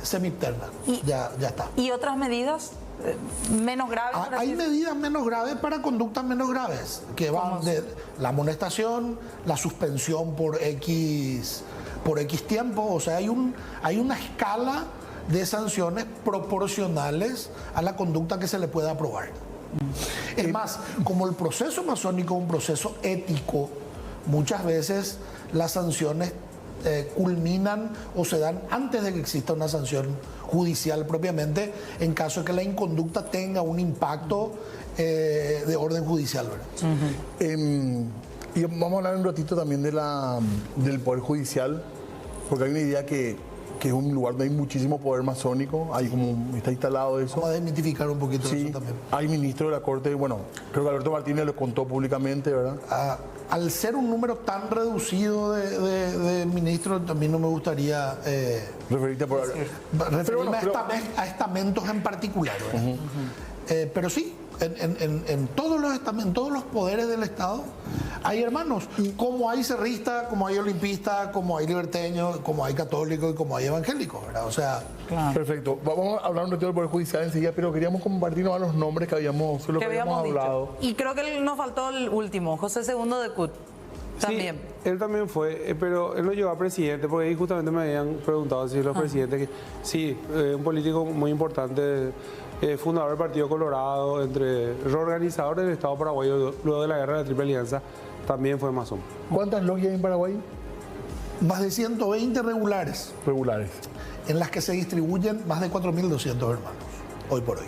semiterna. Ya está. ¿Y otras medidas menos graves? Hay medidas menos graves para conductas menos graves, que van de la amonestación, la suspensión por X tiempo. O sea, hay una escala de sanciones proporcionales a la conducta que se le pueda aprobar. Es más, como el proceso masónico es un proceso ético, muchas veces las sanciones culminan o se dan antes de que exista una sanción judicial propiamente, en caso de que la inconducta tenga un impacto de orden judicial, ¿verdad? Y vamos a hablar un ratito también del Poder Judicial, porque hay una idea que es un lugar donde hay muchísimo poder masónico, hay como está instalado eso. Vamos a desmitificar un poquito Sí, eso también. hay ministro de la Corte, bueno, creo que Alberto Martínez lo contó públicamente, ¿verdad? Al ser un número tan reducido de ministros, también no me gustaría Referirte por... referirme a estamentos en particular, ¿verdad? Pero sí, en todos los estamentos, en todos los poderes del Estado hay hermanos, como hay cerristas, como hay olimpistas, como hay liberteños, como hay católicos y como hay evangélicos, ¿verdad? O sea, Perfecto. Vamos a hablar un ratito del Poder Judicial enseguida, pero queríamos compartirnos los nombres que habíamos hablado. Y creo que nos faltó el último, José II de Cut. También. Sí, él también fue, pero él no llegó a presidente, porque ahí justamente me habían preguntado si los presidentes, sí, un político muy importante, fundador del Partido Colorado, reorganizador del Estado paraguayo luego de la Guerra de la Triple Alianza, también fue masón. ¿Cuántas logias hay en Paraguay? más de 120 regulares, en las que se distribuyen más de 4.200 hermanos, hoy por hoy.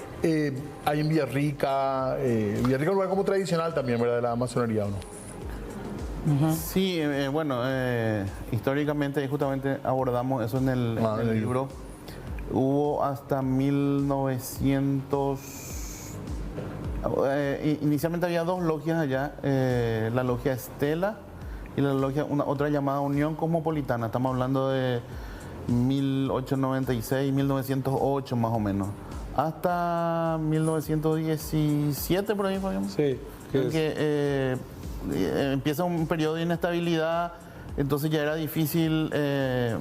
Hay en Villarrica, Villarrica es un lugar como tradicional también, ¿verdad? De la masonería, ¿o no? Sí, bueno, históricamente justamente abordamos eso en el libro. Hubo hasta 1900... inicialmente había dos logias allá, la logia Estela y la logia, otra llamada Unión Cosmopolitana. Estamos hablando de 1896, 1908 más o menos. Hasta 1917 por ahí, podríamos. Sí. Que empieza un periodo de inestabilidad, entonces ya era difícil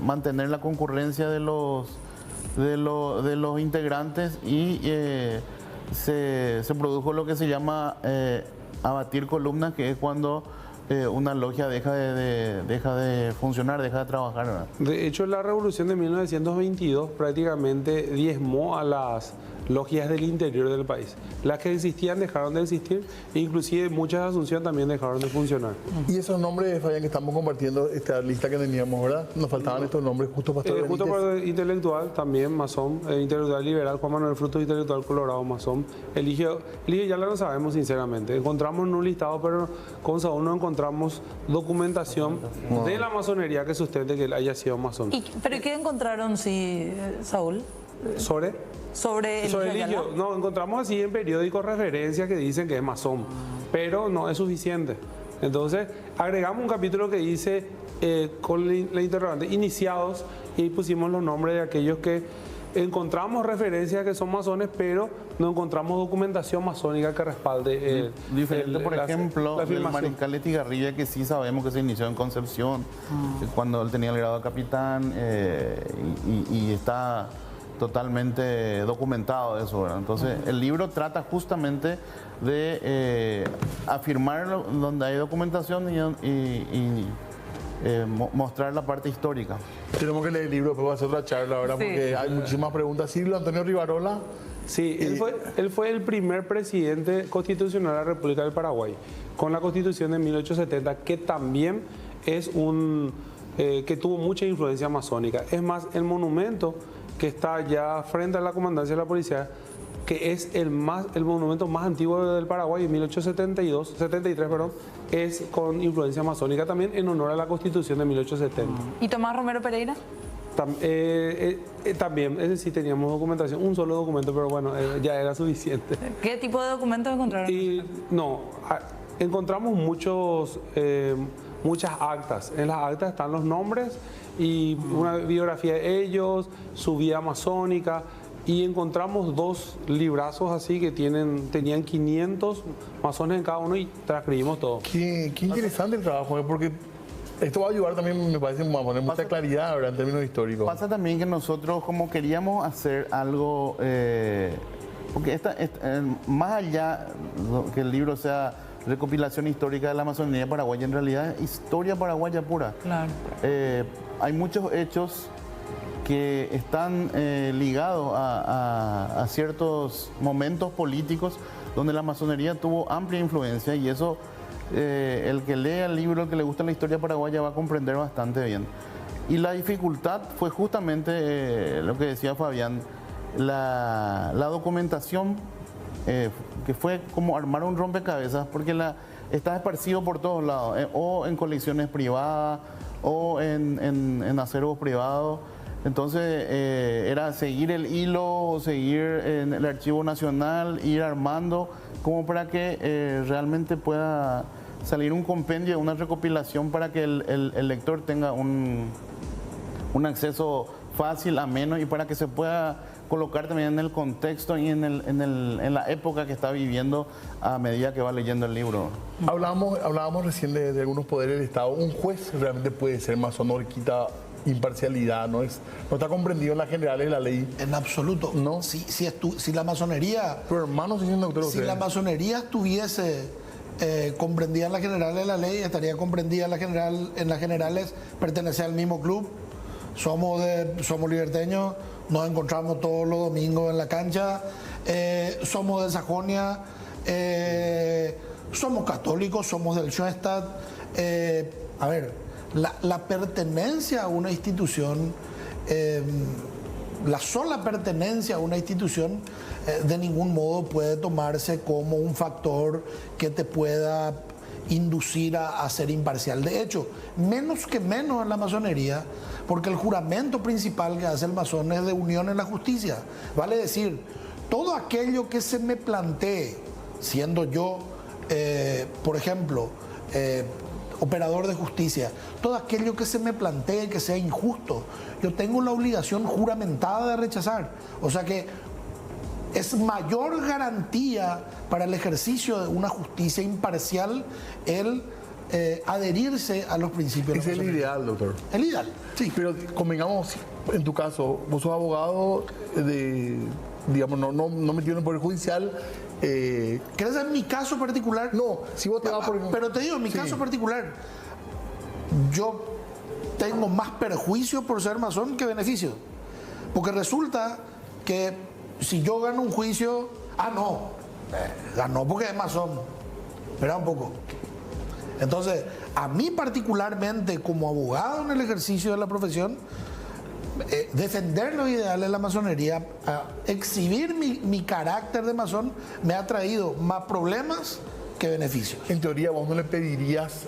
mantener la concurrencia de los integrantes y se produjo lo que se llama abatir columnas, que es cuando una logia deja de funcionar, deja de trabajar, ¿verdad? De hecho, la revolución de 1922 prácticamente diezmó a las logias del interior del país. Las que existían dejaron de existir e inclusive muchas de Asunción también dejaron de funcionar. Y esos nombres, Fabián, que estamos compartiendo, esta lista que teníamos, ¿verdad? Nos faltaban estos nombres, Justo Pastor Benítez. Justo Pastor intelectual, también masón, intelectual liberal, Juan Manuel Frutos, intelectual colorado, masón. Eligio ya lo sabemos sinceramente. Encontramos en un listado, pero con Saúl no encontramos documentación de la masonería que sustente que él haya sido masón. ¿Pero qué encontraron, sí, Saúl? Sobre Eligio. No, encontramos así en periódicos referencias que dicen que es masón, pero no es suficiente. Entonces, agregamos un capítulo que dice, con la interrogante, iniciados, y pusimos los nombres de aquellos que encontramos referencias que son masones, pero no encontramos documentación masónica que respalde. Diferente, por ejemplo, el mariscal Estigarribia, que sí sabemos que se inició en Concepción, cuando él tenía el grado de capitán, y está totalmente documentado eso, ¿verdad? Entonces, el libro trata justamente de afirmar donde hay documentación y mostrar la parte histórica. Tenemos que leer el libro, después va a hacer otra charla, ¿verdad? Sí. Porque hay muchísimas preguntas. Silvio Antonio Rivarola. Sí, él fue el primer presidente constitucional de la República del Paraguay, con la Constitución de 1870, que también es que tuvo mucha influencia masónica. Es más, el monumento que está allá frente a la comandancia de la policía, que es el monumento más antiguo del Paraguay, en 1873, es con influencia masónica también, en honor a la Constitución de 1870. ¿Y Tomás Romero Pereira? También, ese sí teníamos documentación, un solo documento, pero bueno, ya era suficiente. ¿Qué tipo de documentos encontraron? Encontramos muchas actas. En las actas están los nombres y una biografía de ellos, su vida masónica, y encontramos dos librazos así que tenían 500 masones en cada uno y transcribimos todo. Qué interesante el trabajo, porque esto va a ayudar también, me parece, a poner mucha claridad, ¿verdad? En términos históricos. Pasa también que nosotros, como queríamos hacer algo, porque más allá que el libro sea recopilación histórica de la masonería paraguaya, en realidad es historia paraguaya pura. Claro. Hay muchos hechos que están ligados a ciertos momentos políticos donde la masonería tuvo amplia influencia, y eso el que lea el libro, el que le gusta la historia paraguaya, va a comprender bastante bien. Y la dificultad fue justamente lo que decía Fabián, la documentación, que fue como armar un rompecabezas, porque está esparcido por todos lados, o en colecciones privadas, o en acervos privados. Entonces era seguir el hilo, seguir en el Archivo Nacional, ir armando, como para que realmente pueda salir un compendio, una recopilación para que el lector tenga un acceso fácil, ameno, y para que se pueda colocar también en el contexto y en la época que está viviendo a medida que va leyendo el libro. Hablábamos recién de algunos poderes del Estado. Un juez realmente puede ser masón, no le quita imparcialidad, no está comprendido en las generales de la ley. En absoluto. No. Si la masonería... Pero hermano, doctor, si la masonería estuviese comprendida en las generales de la ley, estaría comprendida en las generales, pertenece al mismo club. Somos liberteños, nos encontramos todos los domingos en la cancha, somos de Sajonia, somos católicos, somos del Schoenstatt. A ver, la pertenencia a una institución, la sola pertenencia a una institución, de ningún modo puede tomarse como un factor que te pueda inducir a ser imparcial. De hecho, menos en la masonería, porque el juramento principal que hace el masón es de unión en la justicia. Vale decir, todo aquello que se me plantee, siendo yo, por ejemplo, operador de justicia, todo aquello que se me plantee que sea injusto, yo tengo la obligación juramentada de rechazar. O sea que es mayor garantía para el ejercicio de una justicia imparcial el adherirse a los principios. Es el ideal, doctor. El ideal. Sí, pero convengamos, en tu caso, vos sos abogado digamos, no metido en el Poder Judicial. ¿Crees en mi caso particular? No, si vos te vas por... Pero te digo, en mi caso particular, yo tengo más perjuicio por ser masón que beneficio. Porque resulta que si yo gano un juicio, ganó porque es masón. Espera un poco. Entonces, a mí particularmente, como abogado en el ejercicio de la profesión, defender los ideales de la masonería, exhibir mi carácter de masón, me ha traído más problemas que beneficios. En teoría, vos no le pedirías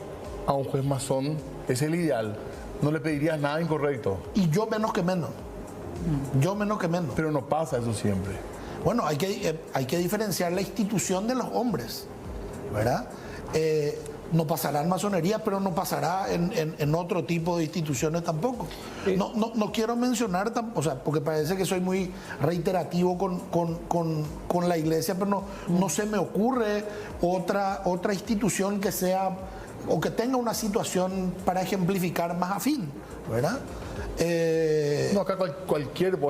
a un juez masón, es el ideal, no le pedirías nada incorrecto. Y yo menos que menos. Pero no pasa eso siempre. Bueno, hay que diferenciar la institución de los hombres, ¿verdad? No pasará en masonería, pero no pasará en otro tipo de instituciones tampoco. No quiero mencionar, porque parece que soy muy reiterativo con la iglesia, pero no se me ocurre otra institución que sea o que tenga una situación para ejemplificar más afín, ¿verdad? Acá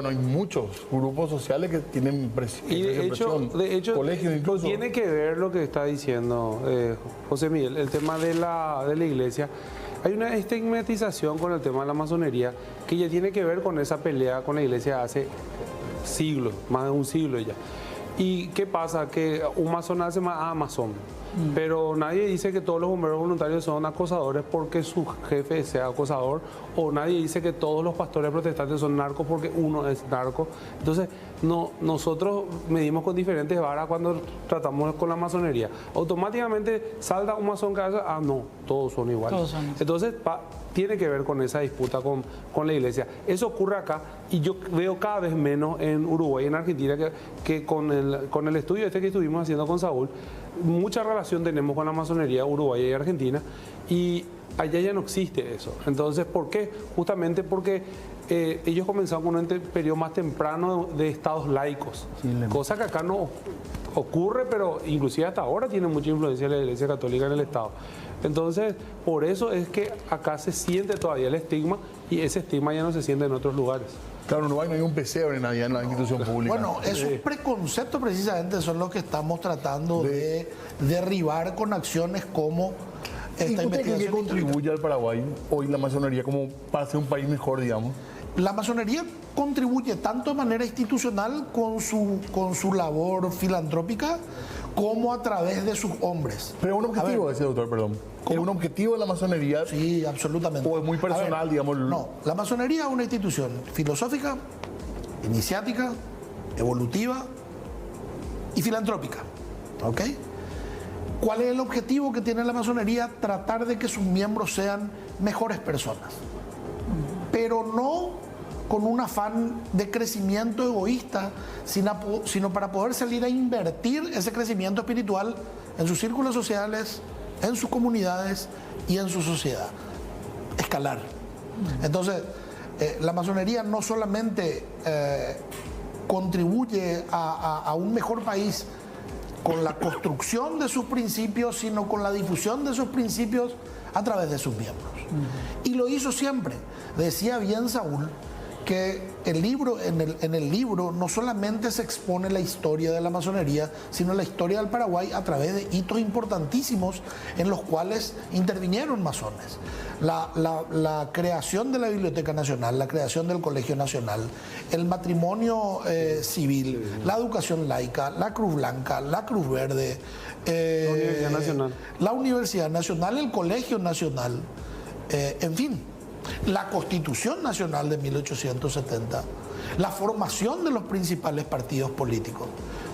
hay muchos grupos sociales que tienen y de hecho, colegios incluso. Tiene que ver lo que está diciendo José Miguel, el tema de la iglesia. Hay una estigmatización con el tema de la masonería que ya tiene que ver con esa pelea con la iglesia hace siglos, más de un siglo ya. ¿Y qué pasa? Que un masón hace más masón. Pero nadie dice que todos los bomberos voluntarios son acosadores porque su jefe sea acosador, o nadie dice que todos los pastores protestantes son narcos porque uno es narco. Entonces, nosotros medimos con diferentes varas cuando tratamos con la masonería. Automáticamente salta un masón que hace, no, todos son iguales. Todos son. Entonces, tiene que ver con esa disputa con la iglesia. Eso ocurre acá y yo veo cada vez menos en Uruguay y en Argentina que con el estudio que estuvimos haciendo con Saúl, mucha relación tenemos con la masonería uruguaya y argentina, y allá ya no existe eso. Entonces, ¿por qué? Justamente porque ellos comenzaron con un periodo más temprano de estados laicos, cosa que acá no ocurre, pero inclusive hasta ahora tiene mucha influencia la Iglesia Católica en el Estado. Entonces, por eso es que acá se siente todavía el estigma, y ese estigma ya no se siente en otros lugares. Claro, no hay un pesebre en la institución pública. Bueno, esos preconceptos precisamente son los que estamos tratando de derribar con acciones como esta investigación. ¿Qué contribuye al Paraguay hoy la masonería como para ser un país mejor, digamos? La masonería contribuye tanto de manera institucional con su labor filantrópica, como a través de sus hombres. Pero un objetivo ese, doctor, perdón. ¿Es un objetivo de la masonería? Sí, absolutamente. ¿O es muy personal, digamos? No, la masonería es una institución filosófica, iniciática, evolutiva y filantrópica. ¿Ok? ¿Cuál es el objetivo que tiene la masonería? Tratar de que sus miembros sean mejores personas. Pero no con un afán de crecimiento egoísta, sino para poder salir a invertir ese crecimiento espiritual en sus círculos sociales, en sus comunidades y en su sociedad. Escalar. Entonces, la masonería no solamente contribuye a un mejor país con la construcción de sus principios, sino con la difusión de sus principios a través de sus miembros. Y lo hizo siempre. Decía bien Saúl que en el libro no solamente se expone la historia de la masonería, sino la historia del Paraguay a través de hitos importantísimos en los cuales intervinieron masones. La creación de la Biblioteca Nacional, la creación del Colegio Nacional, el matrimonio civil, la educación laica, la Cruz Blanca, la Cruz Verde, la Universidad Nacional, el Colegio Nacional, en fin. La Constitución Nacional de 1870, la formación de los principales partidos políticos.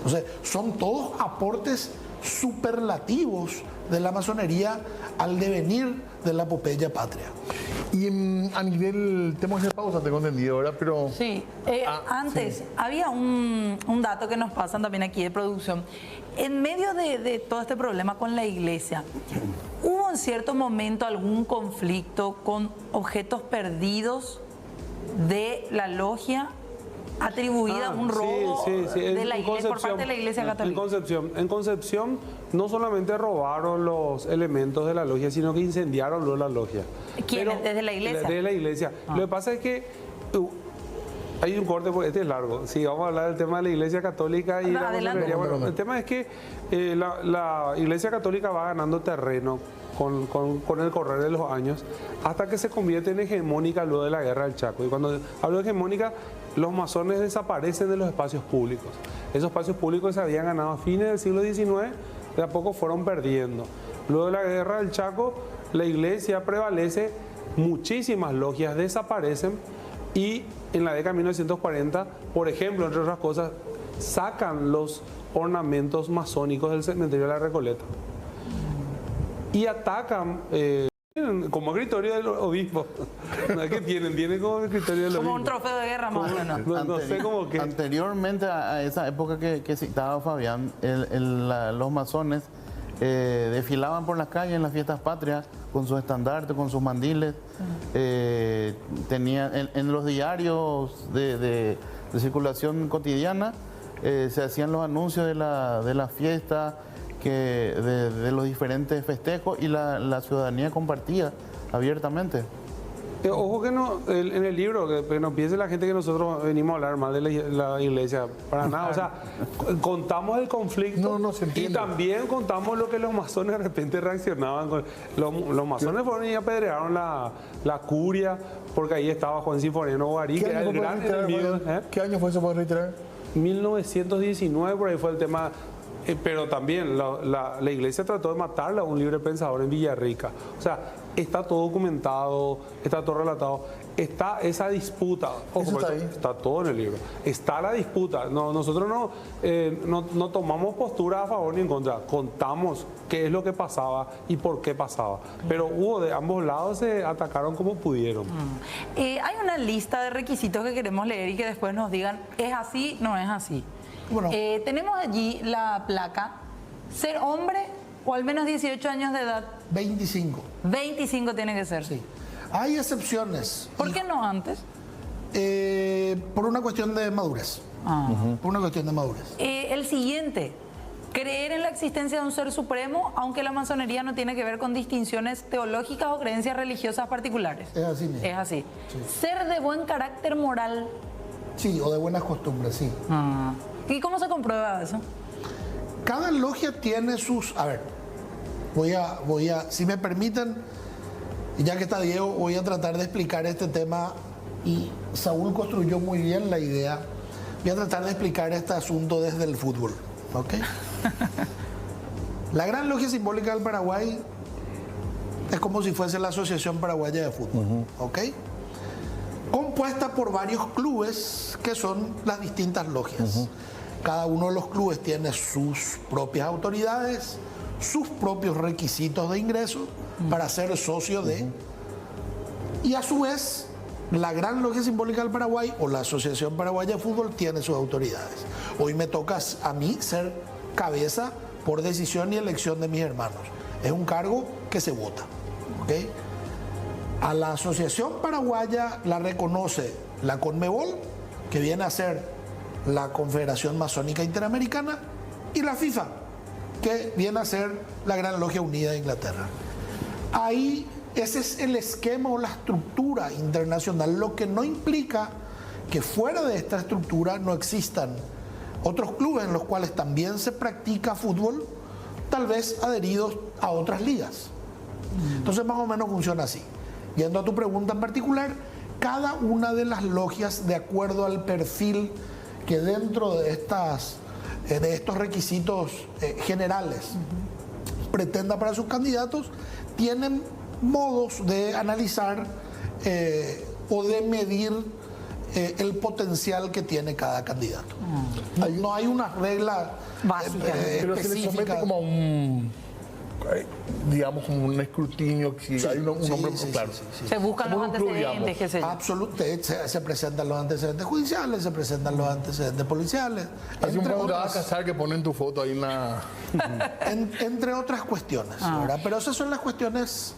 O sea, son todos aportes superlativos de la masonería al devenir de la epopeya patria. Y a nivel, tenemos que hacer pausa, tengo entendido ahora, pero... Sí, antes había un dato que nos pasan también aquí de producción. En medio de todo este problema con la iglesia, ¿hubo en cierto momento algún conflicto con objetos perdidos de la logia atribuida a un robo de la iglesia, por parte de la Iglesia Católica? En Concepción no solamente robaron los elementos de la logia, sino que incendiaron luego la logia. ¿Quiénes? ¿Desde la iglesia? Desde la iglesia. Lo que pasa es que hay un corte, porque este es largo. Sí, vamos a hablar del tema de la Iglesia Católica y la masonería. Bueno, el tema es que la Iglesia Católica va ganando terreno con el correr de los años hasta que se convierte en hegemónica luego de la Guerra del Chaco. Y cuando hablo de hegemónica, los masones desaparecen de los espacios públicos. Esos espacios públicos se habían ganado a fines del siglo XIX, de a poco fueron perdiendo. Luego de la Guerra del Chaco, la iglesia prevalece, muchísimas logias desaparecen y en la década de 1940, por ejemplo, entre otras cosas, sacan los ornamentos masónicos del cementerio de la Recoleta y atacan como escritorio del obispo. No es que tienen como escritorio del obispo. Como un trofeo de guerra, más o menos. No sé cómo que... Anteriormente a esa época que citaba Fabián, los masones desfilaban por las calles en las fiestas patrias con sus estandartes, con sus mandiles. Tenían en los diarios de circulación cotidiana se hacían los anuncios de la fiesta, de los diferentes festejos, y la ciudadanía compartía abiertamente. Ojo que no, en el libro, que no piense la gente que nosotros venimos a hablar mal de la iglesia, para nada. O sea, contamos el conflicto y también contamos lo que los masones de repente reaccionaban. Los masones fueron y apedrearon la curia, porque ahí estaba Juan Sinforiano Guarí, que era el gran enemigo. ¿Qué año fue eso, por reiterar? 1919, por ahí fue el tema. Pero también la iglesia trató de matarle a un libre pensador en Villarrica. O sea, está todo documentado, está todo relatado. Está esa disputa. Ojo, está todo en el libro. Está la disputa. Nosotros no tomamos postura a favor ni en contra. Contamos qué es lo que pasaba y por qué pasaba. Pero de ambos lados se atacaron como pudieron. Hay una lista de requisitos que queremos leer y que después nos digan, ¿es así? No es así. Bueno. Tenemos allí la placa, ser hombre o al menos 18 años de edad. 25. 25 tiene que ser. Sí. Hay excepciones. ¿Por qué no antes? Por una cuestión de madurez. Por una cuestión de madurez. El siguiente, creer en la existencia de un ser supremo, aunque la masonería no tiene que ver con distinciones teológicas o creencias religiosas particulares. Es así mismo. Es así. Sí. Ser de buen carácter moral. Sí, o de buenas costumbres, sí. ¿Y cómo se comprueba eso? Cada logia tiene sus... A ver, voy a, si me permiten, ya que está Diego, voy a tratar de explicar este tema, y Saúl construyó muy bien la idea. Voy a tratar de explicar este asunto desde el fútbol, ¿ok? La Gran Logia Simbólica del Paraguay es como si fuese la Asociación Paraguaya de Fútbol, ¿ok? Compuesta por varios clubes que son las distintas logias. Cada uno de los clubes tiene sus propias autoridades, sus propios requisitos de ingreso para ser socio de... Y a su vez, la Gran Logia Simbólica del Paraguay o la Asociación Paraguaya de Fútbol tiene sus autoridades. Hoy me toca a mí ser cabeza por decisión y elección de mis hermanos. Es un cargo que se vota, ¿ok? A la Asociación Paraguaya la reconoce la CONMEBOL, que viene a ser la Confederación Masónica Interamericana, y la FIFA, que viene a ser la Gran Logia Unida de Inglaterra. Ahí ese es el esquema o la estructura internacional, lo que no implica que fuera de esta estructura no existan otros clubes en los cuales también se practica fútbol, tal vez adheridos a otras ligas. Entonces más o menos funciona así. Yendo a tu pregunta en particular, cada una de las logias, de acuerdo al perfil que dentro de estos requisitos generales pretenda para sus candidatos, tienen modos de analizar o de medir el potencial que tiene cada candidato. No hay una regla básica, pero se le somete como a un, digamos, como un escrutinio, si hay un nombre claro. Se buscan los antecedentes, qué sé yo. Absolutamente, se presentan los antecedentes judiciales, se presentan los antecedentes policiales. Así un cuando te vas a casar que ponen tu foto ahí en la... entre otras cuestiones, ¿verdad? Pero esas son las cuestiones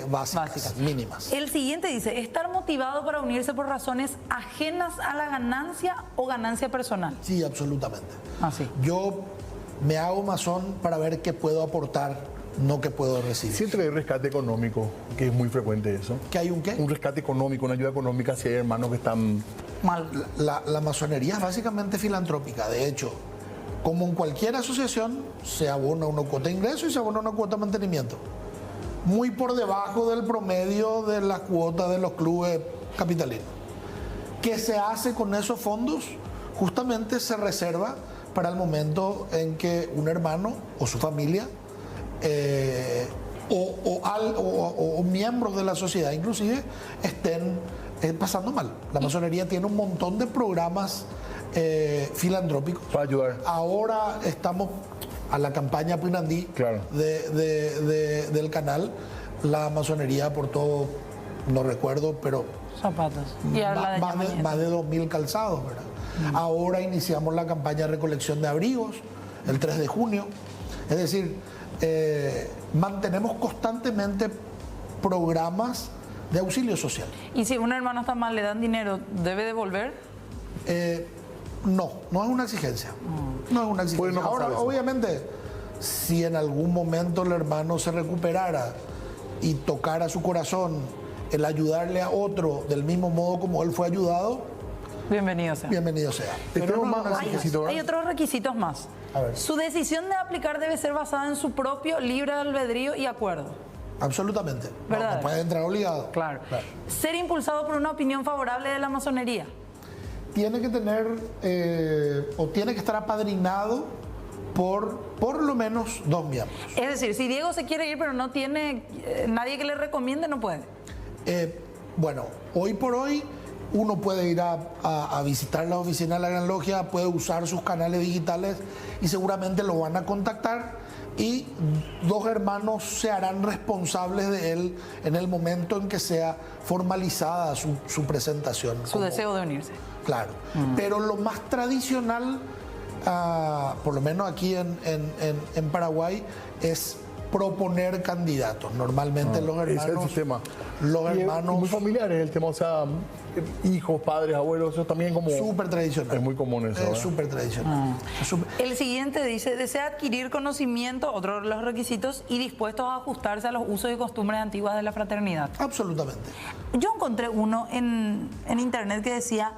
básicas, mínimas. El siguiente dice, estar motivado para unirse por razones ajenas a la ganancia o ganancia personal. Sí, absolutamente. Así. Yo me hago masón para ver qué puedo aportar, no qué puedo recibir. Siempre hay rescate económico, que es muy frecuente eso. ¿Que hay un qué? Un rescate económico, una ayuda económica si hay hermanos que están... Mal. La masonería es básicamente filantrópica. De hecho, como en cualquier asociación, se abona una cuota de ingreso y se abona una cuota de mantenimiento. Muy por debajo del promedio de las cuotas de los clubes capitalinos. ¿Qué se hace con esos fondos? Justamente se reserva para el momento en que un hermano o su familia o miembros de la sociedad inclusive estén pasando mal. La masonería tiene un montón de programas filantrópicos para ayudar. Ahora estamos a la campaña Pinandí, claro, del canal. La masonería aportó, no recuerdo, pero zapatos y más de 2.000 calzados, ¿verdad? Ahora iniciamos la campaña de recolección de abrigos el 3 de junio. Es decir, mantenemos constantemente programas de auxilio social. ¿Y si un hermano está mal, le dan dinero, debe devolver? No es una exigencia. No es una exigencia. Ahora, obviamente, si en algún momento el hermano se recuperara y tocara su corazón el ayudarle a otro del mismo modo como él fue ayudado, bienvenido sea. Bienvenido sea. Pero hay otros requisitos más. Su decisión de aplicar debe ser basada en su propio libre albedrío y acuerdo. Absolutamente. No puede entrar obligado. Claro. Ser impulsado por una opinión favorable de la masonería. Tiene que tener o tiene que estar apadrinado por lo menos 2 miembros. Es decir, si Diego se quiere ir pero no tiene nadie que le recomiende, no puede. Bueno, hoy por hoy uno puede ir a visitar la oficina de la Gran Logia, puede usar sus canales digitales y seguramente lo van a contactar y 2 hermanos se harán responsables de él en el momento en que sea formalizada su presentación. Su deseo de unirse. Claro, pero lo más tradicional, por lo menos aquí en Paraguay, es proponer candidatos. Normalmente los hermanos... Ese es el sistema. Los hermanos... muy familiares el tema, o sea, hijos, padres, abuelos, eso también como... Súper tradicional. Es muy común eso. Es súper tradicional. El siguiente dice, desea adquirir conocimiento, otro de los requisitos, y dispuestos a ajustarse a los usos y costumbres antiguas de la fraternidad. Absolutamente. Yo encontré uno en internet que decía,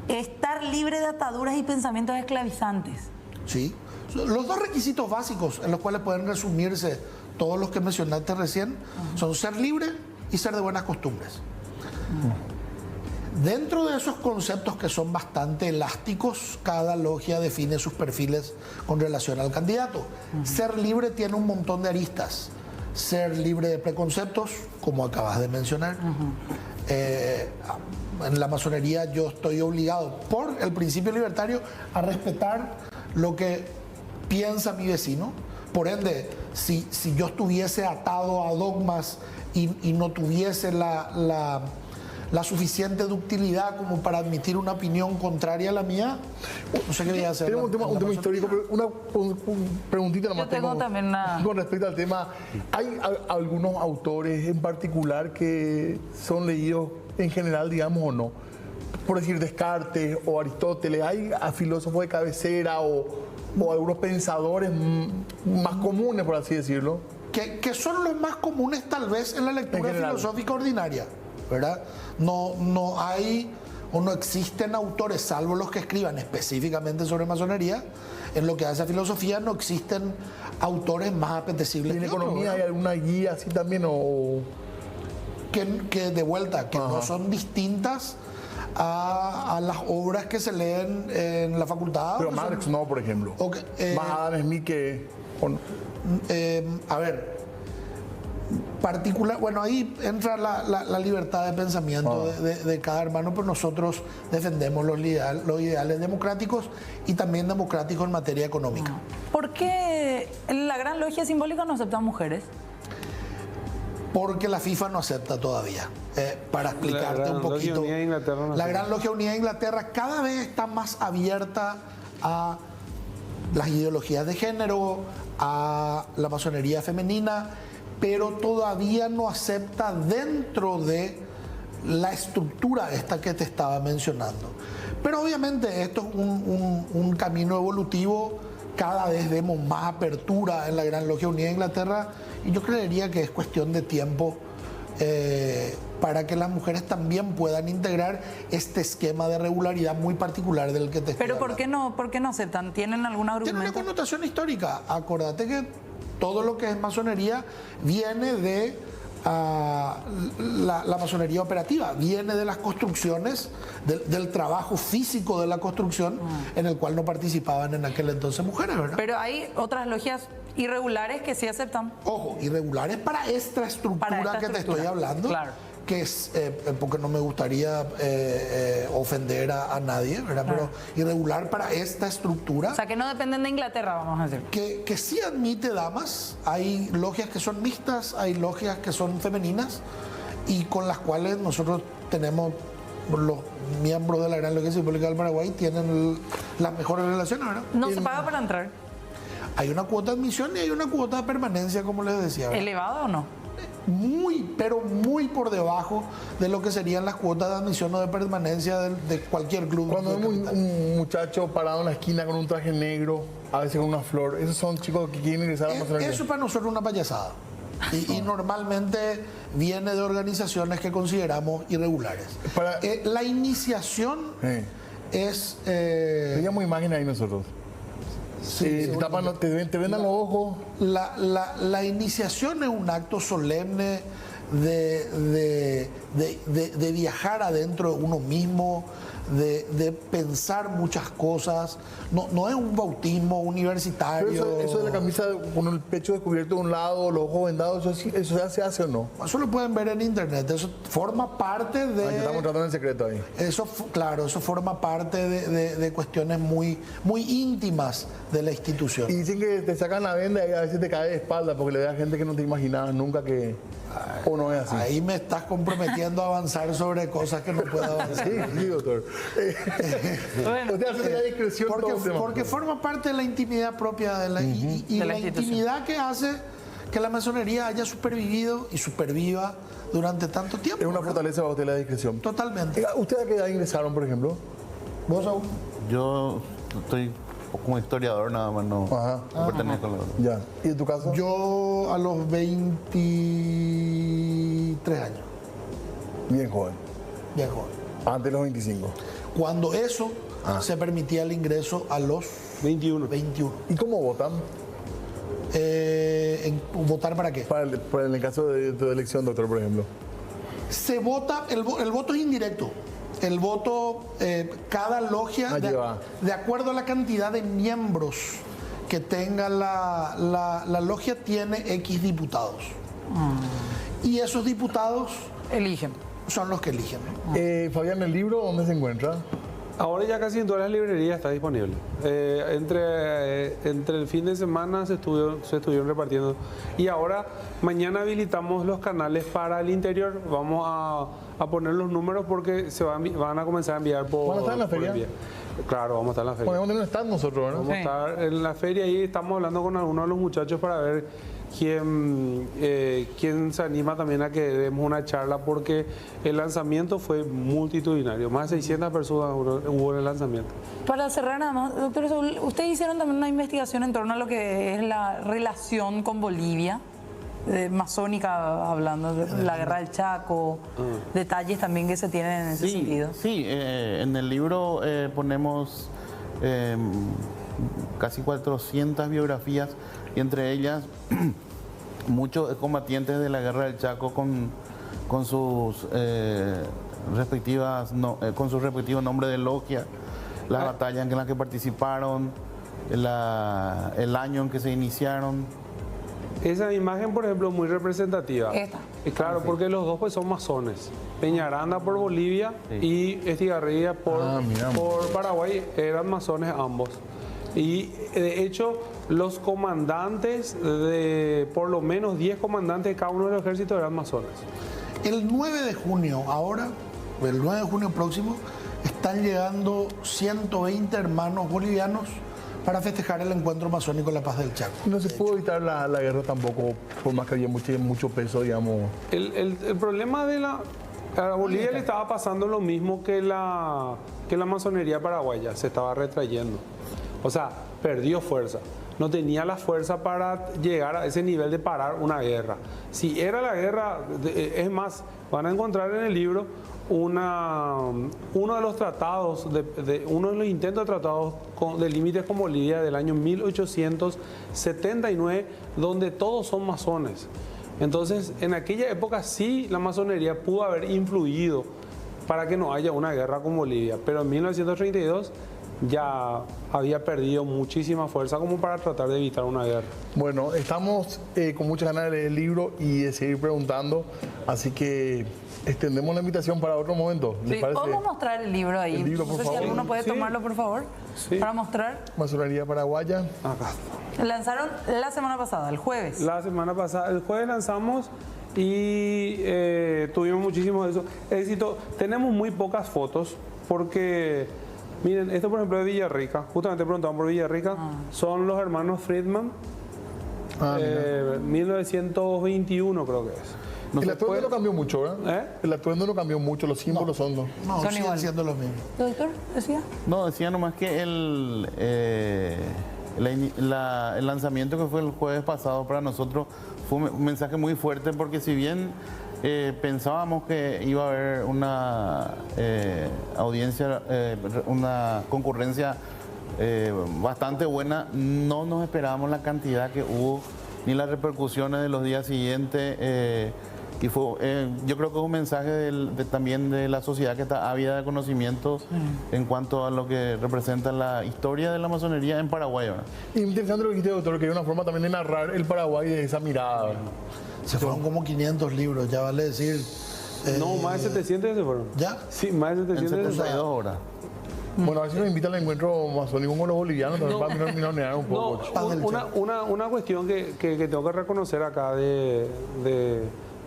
estar libre de ataduras y pensamientos esclavizantes. Sí. Los 2 requisitos básicos en los cuales pueden resumirse todos los que mencionaste recién son ser libre y ser de buenas costumbres. Dentro de esos conceptos que son bastante elásticos, cada logia define sus perfiles con relación al candidato. Ser libre tiene un montón de aristas. Ser libre de preconceptos, como acabas de mencionar. En la masonería yo estoy obligado por el principio libertario a respetar lo que piensa mi vecino. Por ende, si yo estuviese atado a dogmas y no tuviese la suficiente ductilidad como para admitir una opinión contraria a la mía, no sé qué voy a hacer. Tenemos un tema histórico, pero una preguntita nomás Yo tengo también una... con respecto al tema. ¿Hay algunos autores en particular que son leídos en general, digamos, o no? Por decir Descartes o Aristóteles, ¿hay a filósofos de cabecera o algunos pensadores más comunes, por así decirlo? Que son los más comunes tal vez en la lectura filosófica ordinaria, ¿verdad? No hay o no existen autores, salvo los que escriban específicamente sobre masonería. En lo que hace a filosofía no existen autores más apetecibles. ¿Y en que otros, economía hay ¿verdad? alguna guía así también o...? Que de vuelta, que no son distintas a las obras que se leen en la facultad. Pero Marx no, por ejemplo. Más Adam Smith que... A ver, bueno, ahí entra la libertad de pensamiento de cada hermano, pero nosotros defendemos los ideales democráticos y también democráticos en materia económica. ¿Por qué la Gran Logia Simbólica no acepta mujeres? Porque la FIFA no acepta todavía. Para explicarte un poquito, la Gran Logia Unida de Inglaterra cada vez está más abierta a las ideologías de género, a la masonería femenina, pero todavía no acepta dentro de la estructura esta que te estaba mencionando. Pero obviamente esto es un camino evolutivo. Cada vez vemos más apertura en la Gran Logia Unida de Inglaterra y yo creería que es cuestión de tiempo para que las mujeres también puedan integrar este esquema de regularidad muy particular del que te estoy hablando. ¿Pero por qué no aceptan? ¿Tienen algún argumento? Tiene una connotación histórica. Acordate que todo lo que es masonería viene de la masonería operativa, viene de las construcciones, del trabajo físico de la construcción, en el cual no participaban en aquel entonces mujeres, ¿verdad? Pero hay otras logias irregulares que sí aceptan. Ojo, irregulares para esta estructura que te estoy hablando. Claro. Que es, porque no me gustaría ofender a nadie, ¿verdad? Claro. Pero irregular para esta estructura. O sea, que no dependen de Inglaterra, vamos a decir. Que sí admite damas. Hay logias que son mixtas, hay logias que son femeninas y con las cuales nosotros tenemos, los miembros de la Gran Logia Simbólica del Paraguay tienen las mejores relaciones, ¿verdad? ¿No se paga para entrar? Hay una cuota de admisión y hay una cuota de permanencia, como les decía, ¿verdad? ¿Elevado o no? Muy, pero muy por debajo de lo que serían las cuotas de admisión o de permanencia de cualquier club. Cuando vemos un muchacho parado en la esquina con un traje negro, a veces con una flor, esos son chicos que quieren ingresar a la masonería. Eso para nosotros es una payasada. Y normalmente viene de organizaciones que consideramos irregulares. La iniciación es... Teníamos imagen ahí nosotros. Sí, te vendan los ojos. La iniciación es un acto solemne de viajar adentro de uno mismo, de pensar muchas cosas. No es un bautismo universitario. Pero eso de la camisa con el pecho descubierto de un lado, los ojos vendados, ¿eso se hace o no? Eso lo pueden ver en internet. Eso forma parte de... Aquí estamos tratando en secreto ahí. Eso, claro, eso forma parte de cuestiones muy íntimas de la institución. Y dicen que te sacan la venda y a veces te cae de espalda porque le ve a gente que no te imaginabas nunca que... ¿O no es así? Ahí me estás comprometiendo a avanzar sobre cosas que no puedo avanzar. Sí, doctor. Bueno, usted hace la discreción porque forma parte de la intimidad propia de la, y de la institución. intimidad que hace que la masonería haya supervivido y superviva durante tanto tiempo. Es una fortaleza para usted la discreción. Totalmente. ¿Ustedes a qué edad ingresaron, por ejemplo? ¿Vos, Saúl? Yo estoy como historiador nada más, no pertenezco a la... Ya. ¿Y en tu caso? Yo a los 23 años. Bien joven. Bien joven. Antes de los 25. Cuando eso se permitía el ingreso a los 21. 21. ¿Y cómo votan? ¿Votar para qué? Para el caso de tu elección, doctor, por ejemplo. Se vota, el voto es indirecto. El voto, cada logia, de acuerdo a la cantidad de miembros que tenga la logia, tiene X diputados. Y esos diputados eligen. Son los que eligen. Fabián, ¿el libro dónde se encuentra? Ahora ya casi en todas las librerías está disponible. Entre el fin de semana se estuvieron repartiendo. Y ahora, mañana habilitamos los canales para el interior. Vamos a poner los números porque van a comenzar a enviar por... ¿Van a estar en la feria? Claro, vamos a estar en la feria. Podemos tener un stand nosotros, ¿no? Vamos a estar en la feria y estamos hablando con algunos de los muchachos para ver quién se anima también a que demos una charla, porque el lanzamiento fue multitudinario, más de 600 personas hubo en el lanzamiento. Para cerrar nada más, doctor Saúl, ustedes hicieron también una investigación en torno a lo que es la relación con Bolivia, masónica, hablando de la guerra del Chaco, detalles también que se tienen en ese sentido. Sí, en el libro ponemos casi 400 biografías, y entre ellas muchos combatientes de la guerra del Chaco con sus respectivos nombres de logia, las batallas en las que participaron, el año en que se iniciaron. Esa imagen, por ejemplo, es muy representativa. Esta. Claro, porque los dos pues son masones. Peñaranda por Bolivia y Estigarribia por Paraguay, eran masones ambos. Y de hecho, los comandantes, por lo menos 10 comandantes de cada uno de los ejércitos eran masones. El 9 de junio, el 9 de junio próximo, están llegando 120 hermanos bolivianos para festejar el encuentro masónico en la Paz del Chaco. No se pudo evitar la guerra tampoco, por más que había mucho peso, digamos. El problema a Bolivia le estaba pasando lo mismo que la masonería paraguaya, se estaba retrayendo. O sea, perdió fuerza. No tenía la fuerza para llegar a ese nivel de parar una guerra. Si era la guerra, es más, van a encontrar en el libro uno de los tratados, uno de los intentos de tratados de límites con Bolivia del año 1879, donde todos son masones. Entonces, en aquella época sí la masonería pudo haber influido para que no haya una guerra con Bolivia, pero en 1932 ya había perdido muchísima fuerza como para tratar de evitar una guerra. Bueno, estamos con muchas ganas de leer el libro y de seguir preguntando, así que extendemos la invitación para otro momento. ¿Les parece? Podemos mostrar el libro ahí. El libro, por no sé favor. si alguno puede tomarlo, por favor, para mostrar. Masonería paraguaya. Acá. Lanzaron la semana pasada, el jueves. La semana pasada, el jueves lanzamos y tuvimos muchísimo éxito. Tenemos muy pocas fotos porque, miren, esto por ejemplo de Villarrica, justamente preguntaban por Villarrica, son los hermanos Friedman, 1921 creo que es. El atuendo no cambió mucho, ¿verdad? El atuendo no cambió mucho, los símbolos son dos. No, Son siguen iguales. siendo los mismos. Doctor, decía. No, decía nomás que el lanzamiento que fue el jueves pasado para nosotros fue un mensaje muy fuerte, porque si bien pensábamos que iba a haber una audiencia, una concurrencia bastante buena, no nos esperábamos la cantidad que hubo ni las repercusiones de los días siguientes. Y fue, yo creo que es un mensaje también de la sociedad que está ávida de conocimientos en cuanto a lo que representa la historia de la masonería en Paraguay, ¿verdad? Interesante lo que dijiste, doctor, que hay una forma también de narrar el Paraguay de esa mirada, ¿verdad? Se fueron como 500 libros, ya vale decir. No, más de 700 se fueron. ¿Ya? Sí, más de En 700. 72 horas. Bueno, a ver si nos invitan al encuentro masónico con los bolivianos, también para minonear un poco. Una cuestión que tengo que reconocer acá del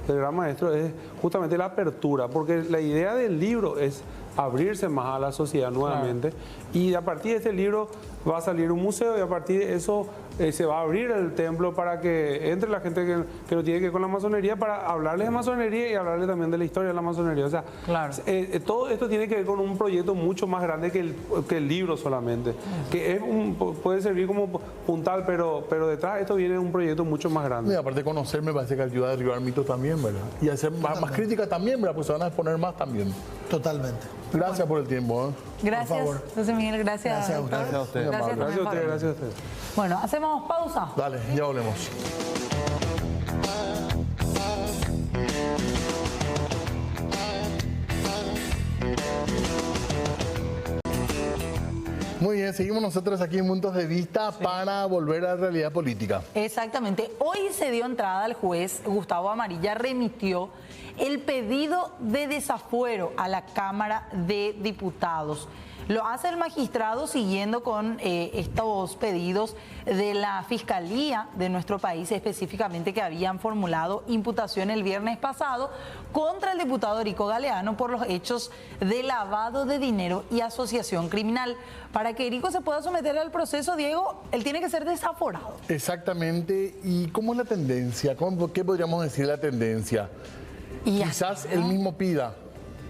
gran maestro es justamente la apertura, porque la idea del libro es abrirse más a la sociedad nuevamente, y a partir de este libro va a salir un museo y a partir de eso se va a abrir el templo para que entre la gente que no tiene que ver con la masonería, para hablarles de masonería y hablarles también de la historia de la masonería. O sea, todo esto tiene que ver con un proyecto mucho más grande que el libro solamente, que puede servir como puntal, pero detrás de esto viene un proyecto mucho más grande. Y aparte de conocer, me parece que ayuda a derribar mitos también, ¿verdad? Y a hacer más crítica también, ¿verdad? Pues se van a exponer más también. Totalmente. Gracias por el tiempo, ¿eh? Gracias, Por favor. José Miguel, gracias. Gracias a doctor. ustedes. Gracias a ustedes. Gracias, Gracias a también, ustedes, Fabio. gracias a ustedes. Bueno, hacemos pausa. Dale, ya volvemos. Muy bien, seguimos nosotros aquí en Puntos de Vista para volver a la realidad política. Exactamente. Hoy se dio entrada al juez Gustavo Amarilla, remitió el pedido de desafuero a la Cámara de Diputados. Lo hace el magistrado siguiendo con estos pedidos de la Fiscalía de nuestro país, específicamente que habían formulado imputación el viernes pasado contra el diputado Erico Galeano por los hechos de lavado de dinero y asociación criminal. Para que Erico se pueda someter al proceso, Diego, él tiene que ser desaforado. Exactamente. ¿Y cómo es la tendencia? ¿Qué podríamos decir la tendencia? Quizás él mismo pida.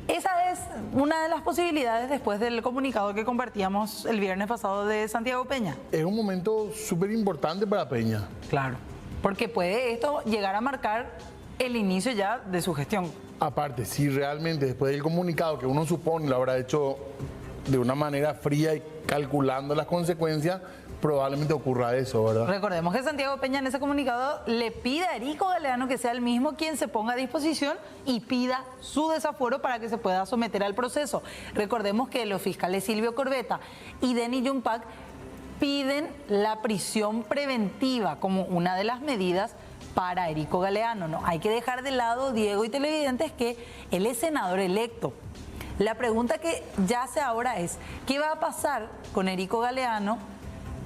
Esa es una de las posibilidades después del comunicado que compartíamos el viernes pasado de Santiago Peña. Es un momento súper importante para Peña. Claro. Porque puede esto llegar a marcar el inicio ya de su gestión. Aparte, si realmente después del comunicado que uno supone lo habrá hecho de una manera fría y calculando las consecuencias, probablemente ocurra eso, ¿verdad? Recordemos que Santiago Peña en ese comunicado le pide a Erico Galeano que sea el mismo quien se ponga a disposición y pida su desafuero para que se pueda someter al proceso. Recordemos que los fiscales Silvio Corbetta y Denny Yumpac piden la prisión preventiva como una de las medidas para Erico Galeano. No, hay que dejar de lado, Diego y televidentes, que él es senador electo. La pregunta que ya hace ahora es, ¿qué va a pasar con Erico Galeano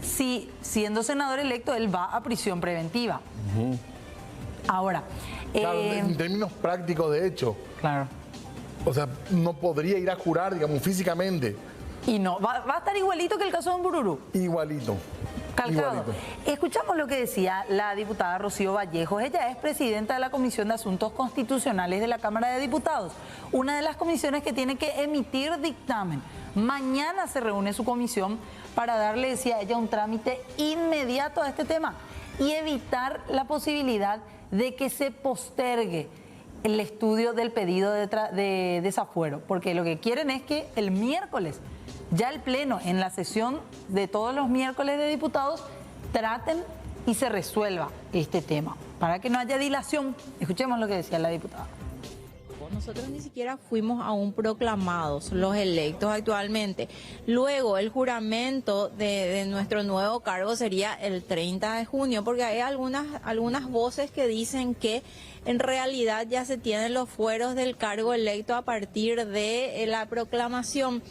si, siendo senador electo, él va a prisión preventiva? Ahora, claro, en términos prácticos, de hecho. Claro. O sea, no podría ir a jurar, digamos, físicamente. Y no, va a estar igualito que el caso de Mbururú. Igualito. Calcado. Igualito. Escuchamos lo que decía la diputada Rocío Vallejos. Ella es presidenta de la Comisión de Asuntos Constitucionales de la Cámara de Diputados, una de las comisiones que tiene que emitir dictamen. Mañana se reúne su comisión para darle, decía ella, un trámite inmediato a este tema y evitar la posibilidad de que se postergue el estudio del pedido de desafuero, porque lo que quieren es que el miércoles, ya el Pleno, en la sesión de todos los miércoles de diputados, traten y se resuelva este tema, para que no haya dilación. Escuchemos lo que decía la diputada. Nosotros ni siquiera fuimos aún proclamados los electos actualmente. Luego el juramento de nuestro nuevo cargo sería el 30 de junio, porque hay algunas voces que dicen que en realidad ya se tienen los fueros del cargo electo a partir de la proclamación.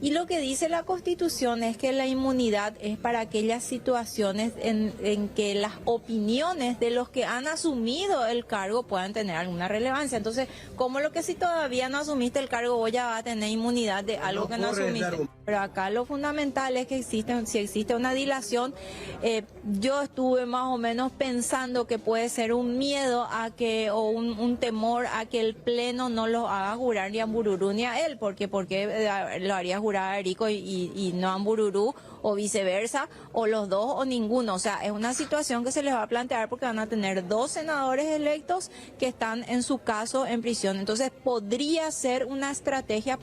Y lo que dice la Constitución es que la inmunidad es para aquellas situaciones en que las opiniones de los que han asumido el cargo puedan tener alguna relevancia. Entonces, ¿cómo lo que si todavía no asumiste el cargo vos ya vas a tener inmunidad de algo que no asumiste? Pero acá lo fundamental es que si existe una dilación, yo estuve más o menos pensando que puede ser un miedo a que, o un temor a que el Pleno no lo haga jurar ni a Mbururú ni a él, porque lo haría jurar a Erico y no a Mbururú, o viceversa, o los dos o ninguno. O sea, es una situación que se les va a plantear porque van a tener 2 senadores electos que están en su caso en prisión. Entonces podría ser una estrategia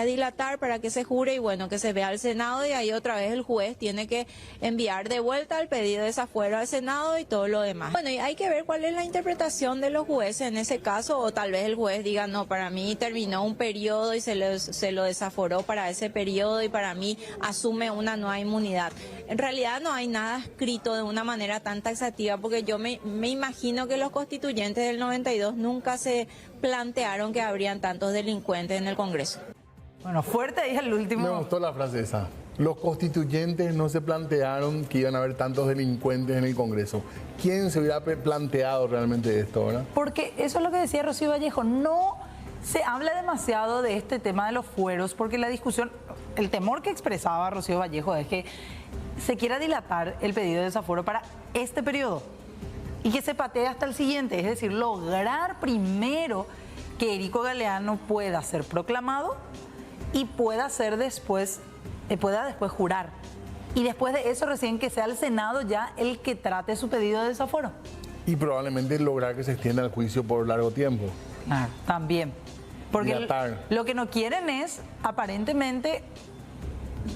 dilatar para que se jure y bueno, que se vea al Senado y ahí otra vez el juez tiene que enviar de vuelta el pedido de desafuero al Senado y todo lo demás. Bueno, y hay que ver cuál es la interpretación de los jueces en ese caso, o tal vez el juez diga, no, para mí terminó un periodo y se lo desaforó para ese periodo y para mí asume una nueva inmunidad. En realidad no hay nada escrito de una manera tan taxativa, porque yo me imagino que los constituyentes del 92 nunca se plantearon que habrían tantos delincuentes en el Congreso. Bueno, fuerte ahí el último. Me gustó la frase esa. Los constituyentes no se plantearon que iban a haber tantos delincuentes en el Congreso. ¿Quién se hubiera planteado realmente esto, verdad? Porque eso es lo que decía Rocío Vallejo, no se habla demasiado de este tema de los fueros, porque la discusión, el temor que expresaba Rocío Vallejo es que se quiera dilatar el pedido de desafuero para este periodo y que se patee hasta el siguiente, es decir, lograr primero que Erico Galeano pueda ser proclamado y pueda después jurar. Y después de eso recién que sea el Senado ya el que trate su pedido de desaforo. Y probablemente lograr que se extienda el juicio por largo tiempo. Claro, también. Porque Dilatar. lo que no quieren es, aparentemente,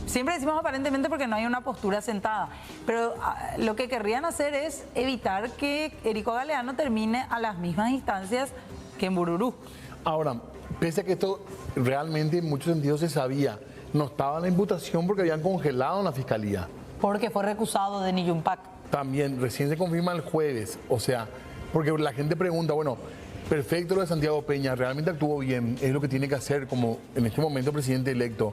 siempre decimos aparentemente porque no hay una postura sentada, pero lo que querrían hacer es evitar que Erico Galeano termine a las mismas instancias que en Mbururú. Ahora, pese a que esto realmente en muchos sentidos se sabía, no estaba en la imputación porque habían congelado en la fiscalía. Porque fue recusado de Niyumpak. También, recién se confirma el jueves, o sea, porque la gente pregunta, bueno, perfecto lo de Santiago Peña, realmente actuó bien, es lo que tiene que hacer como en este momento presidente electo.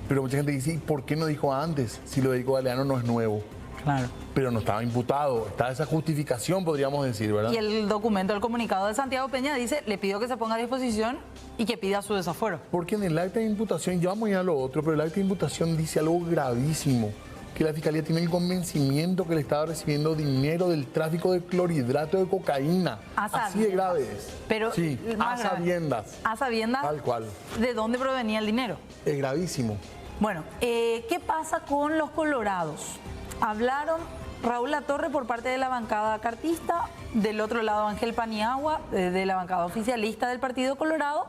Pero mucha gente dice, ¿y por qué no dijo antes si lo de Erico Galeano no es nuevo? Claro. Pero no estaba imputado, está esa justificación, podríamos decir, ¿verdad? Y el documento, el comunicado de Santiago Peña dice, le pido que se ponga a disposición y que pida su desafuero. Porque en el acta de imputación, ya vamos a ir a lo otro, pero el acta de imputación dice algo gravísimo, que la Fiscalía tiene el convencimiento que le estaba recibiendo dinero del tráfico de clorhidrato de cocaína. Así de grave es. Pero sí, más a grave. sabiendas. A sabiendas. Tal cual. ¿De dónde provenía el dinero? Es gravísimo. Bueno, ¿qué pasa con los colorados? Hablaron Raúl Latorre por parte de la bancada cartista, del otro lado Ángel Paniagua, de la bancada oficialista del Partido Colorado.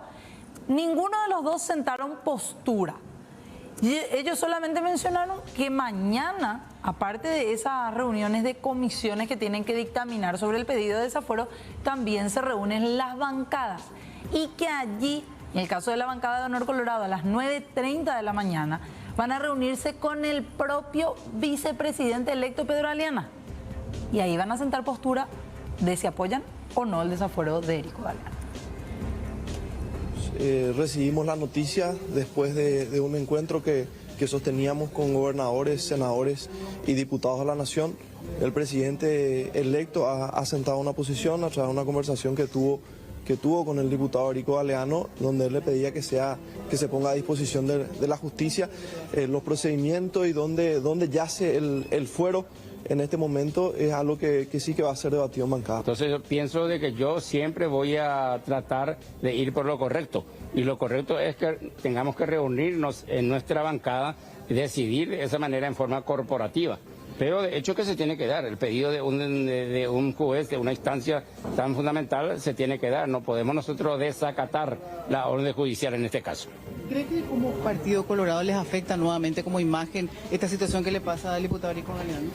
Ninguno de los dos sentaron postura. Y ellos solamente mencionaron que mañana, aparte de esas reuniones de comisiones que tienen que dictaminar sobre el pedido de desafuero, también se reúnen las bancadas. Y que allí, en el caso de la bancada de Honor Colorado, a las 9:30 de la mañana, van a reunirse con el propio vicepresidente electo Pedro Aliana. Y ahí van a sentar postura de si apoyan o no el desafuero de Erico Galeano. Recibimos la noticia después de un encuentro que sosteníamos con gobernadores, senadores y diputados de la Nación. El presidente electo ha sentado una posición a través de una conversación que tuvo con el diputado Erico Galeano, donde él le pedía que se ponga a disposición de la justicia los procedimientos y donde yace el fuero. En este momento es algo que sí que va a ser debatido en bancada. Entonces yo pienso de que yo siempre voy a tratar de ir por lo correcto. Y lo correcto es que tengamos que reunirnos en nuestra bancada y decidir de esa manera en forma corporativa. Pero de hecho que se tiene que dar, el pedido de un juez, de una instancia tan fundamental, se tiene que dar. No podemos nosotros desacatar la orden judicial en este caso. ¿Cree que como Partido Colorado les afecta nuevamente como imagen esta situación que le pasa al diputado Erico Galeano?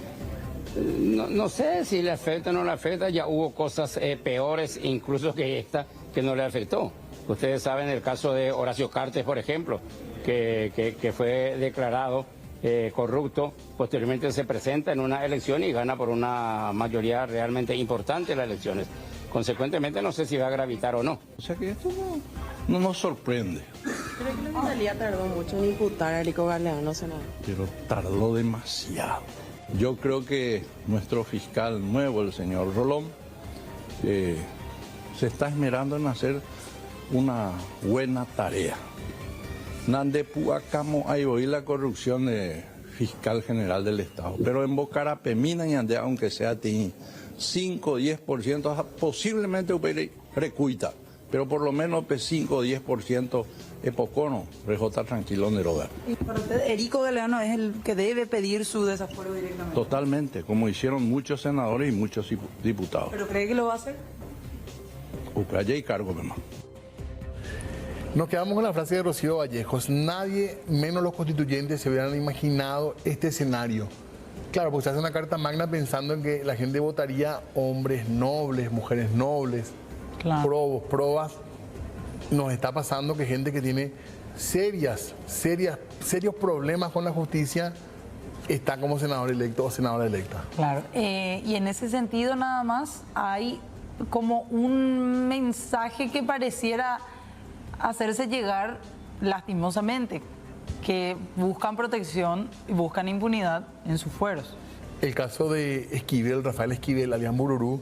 No sé si le afecta o no le afecta, ya hubo cosas peores incluso que esta que no le afectó. Ustedes saben el caso de Horacio Cartes, por ejemplo, que fue declarado corrupto, posteriormente se presenta en una elección y gana por una mayoría realmente importante en las elecciones. Consecuentemente no sé si va a gravitar o no. O sea que esto no nos sorprende. ¿Cree que la Fiscalía tardó mucho en imputar a Erico Galeano, senador? Pero tardó demasiado. Yo creo que nuestro fiscal nuevo, el señor Rolón, se está esmerando en hacer una buena tarea. Nande puacamo hay hoy la corrupción de fiscal general del Estado, pero en Bocarapemina y ande, aunque sea 5 o 10%, posiblemente recuita, pero por lo menos 5 o 10% es poco, no, rejota tranquilo en el hogar. ¿Y para usted Erico Galeano es el que debe pedir su desafuero directamente? Totalmente, como hicieron muchos senadores y muchos diputados. ¿Pero cree que lo va a hacer? Ucrania y cargo, mamá. Nos quedamos con la frase de Rocío Vallejos. Nadie, menos los constituyentes, se hubieran imaginado este escenario. Claro, porque se hace una carta magna pensando en que la gente votaría hombres nobles, mujeres nobles, claro, probas. Nos está pasando que gente que tiene serios problemas con la justicia está como senador electo o senadora electa. Claro, y en ese sentido nada más hay como un mensaje que pareciera hacerse llegar lastimosamente, que buscan protección y buscan impunidad en sus fueros. El caso de Esquivel, Rafael Esquivel, alias Mbururú,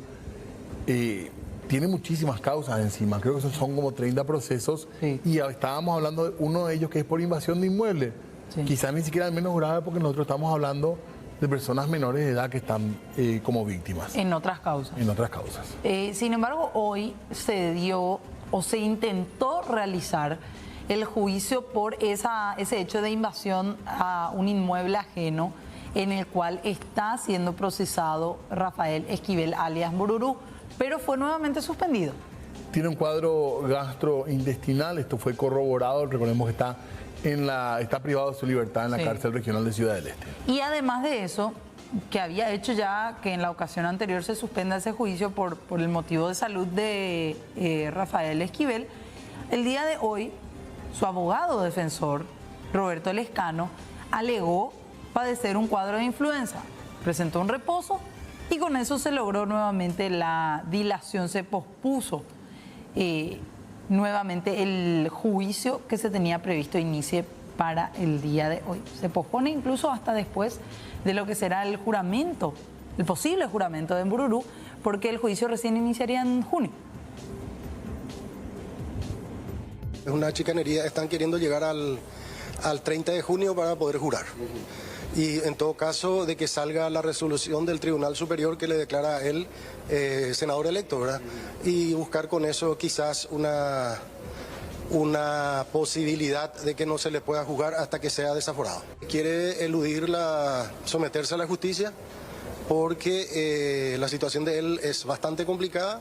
tiene muchísimas causas encima, creo que son como 30 procesos, sí. Y estábamos hablando de uno de ellos que es por invasión de inmueble, sí. Quizás ni siquiera el menos grave porque nosotros estamos hablando de personas menores de edad que están como víctimas. En otras causas. En otras causas. Sin embargo, hoy se dio o se intentó realizar el juicio por ese hecho de invasión a un inmueble ajeno en el cual está siendo procesado Rafael Esquivel, alias Mbururú, pero fue nuevamente suspendido. Tiene un cuadro gastrointestinal, esto fue corroborado, recordemos que está privado de su libertad en la cárcel regional de Ciudad del Este. Y además de eso, que había hecho ya que en la ocasión anterior se suspenda ese juicio por el motivo de salud de Rafael Esquivel, el día de hoy su abogado defensor Roberto Lescano, alegó padecer un cuadro de influenza. Presentó un reposo y con eso se logró nuevamente la dilación, se pospuso nuevamente el juicio que se tenía previsto inicie para el día de hoy. Se pospone incluso hasta después de lo que será el juramento, el posible juramento de Mbururú, porque el juicio recién iniciaría en junio. Es una chicanería, están queriendo llegar al 30 de junio para poder jurar. Y en todo caso de que salga la resolución del Tribunal Superior que le declara a él senador electo, ¿verdad? Y buscar con eso quizás una posibilidad de que no se le pueda juzgar hasta que sea desaforado. Quiere eludir someterse a la justicia porque la situación de él es bastante complicada.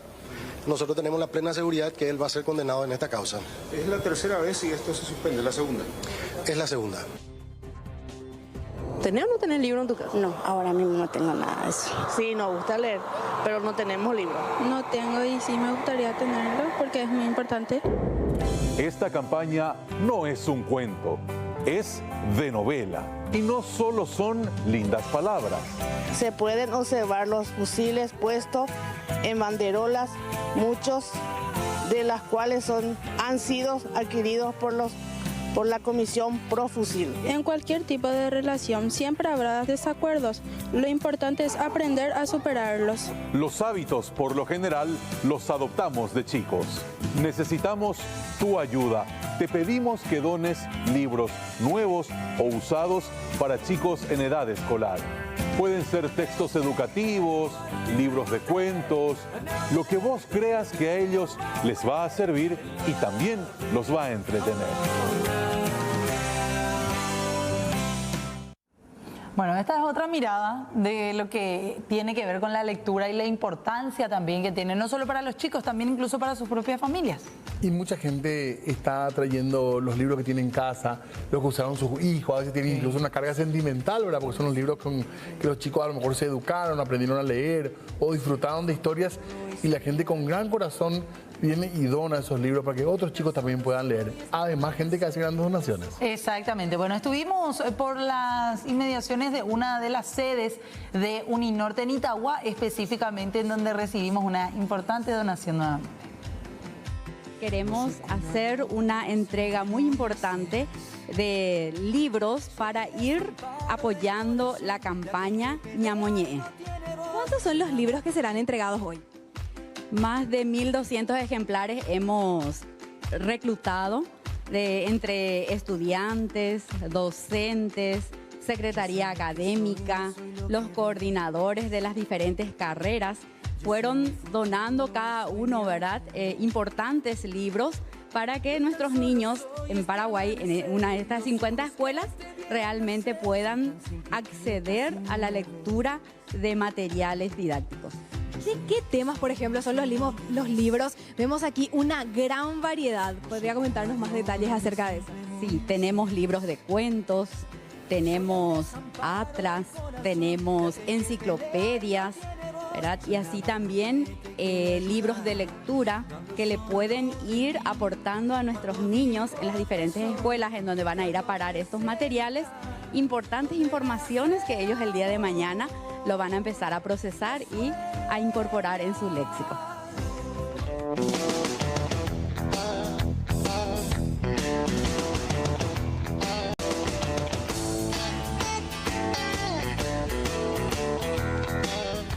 Nosotros tenemos la plena seguridad que él va a ser condenado en esta causa. ¿Es la tercera vez y esto se suspende? ¿La segunda? Es la segunda. ¿Tenés o no tenés libro en tu casa? No, ahora mismo no tengo nada de eso. Sí, nos gusta leer, pero no tenemos libro. No tengo y sí me gustaría tenerlo porque es muy importante. Esta campaña no es un cuento, es de novela. Y no solo son lindas palabras. Se pueden observar los fusiles puestos en banderolas, muchos de las cuales han sido adquiridos por la Comisión Pro Fusil. En cualquier tipo de relación siempre habrá desacuerdos. Lo importante es aprender a superarlos. Los hábitos, por lo general, los adoptamos de chicos. Necesitamos tu ayuda. Te pedimos que dones libros nuevos o usados para chicos en edad escolar. Pueden ser textos educativos, libros de cuentos, lo que vos creas que a ellos les va a servir y también los va a entretener. Bueno, esta es otra mirada de lo que tiene que ver con la lectura y la importancia también que tiene, no solo para los chicos, también incluso para sus propias familias. Y mucha gente está trayendo los libros que tiene en casa, los que usaron sus hijos, a veces tienen incluso una carga sentimental, ¿verdad? Porque son los libros que los chicos a lo mejor se educaron, aprendieron a leer o disfrutaron de historias y la gente con gran corazón viene y dona esos libros para que otros chicos también puedan leer. Además, gente que hace grandes donaciones. Exactamente. Bueno, estuvimos por las inmediaciones de una de las sedes de Uninorte en Itagua, específicamente en donde recibimos una importante donación nuevamente. Queremos hacer una entrega muy importante de libros para ir apoyando la campaña Ñamoñé. ¿Cuántos son los libros que serán entregados hoy? Más de 1.200 ejemplares hemos reclutado entre estudiantes, docentes, secretaría académica, los coordinadores de las diferentes carreras. Fueron donando cada uno, ¿verdad?, importantes libros para que nuestros niños en Paraguay, en una de estas 50 escuelas, realmente puedan acceder a la lectura de materiales didácticos. ¿De qué temas, por ejemplo, son los libros? Vemos aquí una gran variedad. ¿Podría comentarnos más detalles acerca de eso? Sí, tenemos libros de cuentos, tenemos atlas, tenemos enciclopedias, ¿verdad? Y así también libros de lectura que le pueden ir aportando a nuestros niños en las diferentes escuelas en donde van a ir a parar estos materiales. Importantes informaciones que ellos el día de mañana lo van a empezar a procesar y a incorporar en su léxico.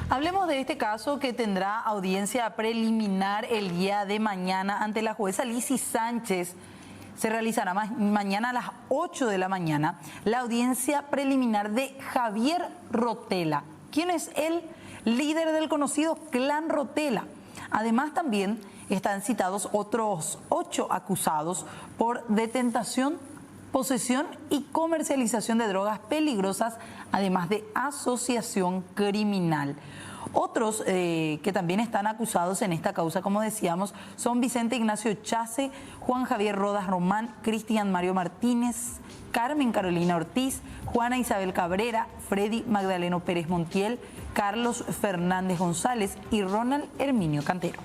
Hablemos de este caso que tendrá audiencia preliminar el día de mañana ante la jueza Lizy Sánchez. Se realizará mañana a las 8 de la mañana la audiencia preliminar de Javier Rotela, quien es el líder del conocido Clan Rotela. Además, también están citados otros 8 acusados por detentación, posesión y comercialización de drogas peligrosas, además de asociación criminal. Otros que también están acusados en esta causa, como decíamos, son Vicente Ignacio Chase, Juan Javier Rodas Román, Cristian Mario Martínez, Carmen Carolina Ortiz, Juana Isabel Cabrera, Freddy Magdaleno Pérez Montiel, Carlos Fernández González y Ronald Herminio Cantero.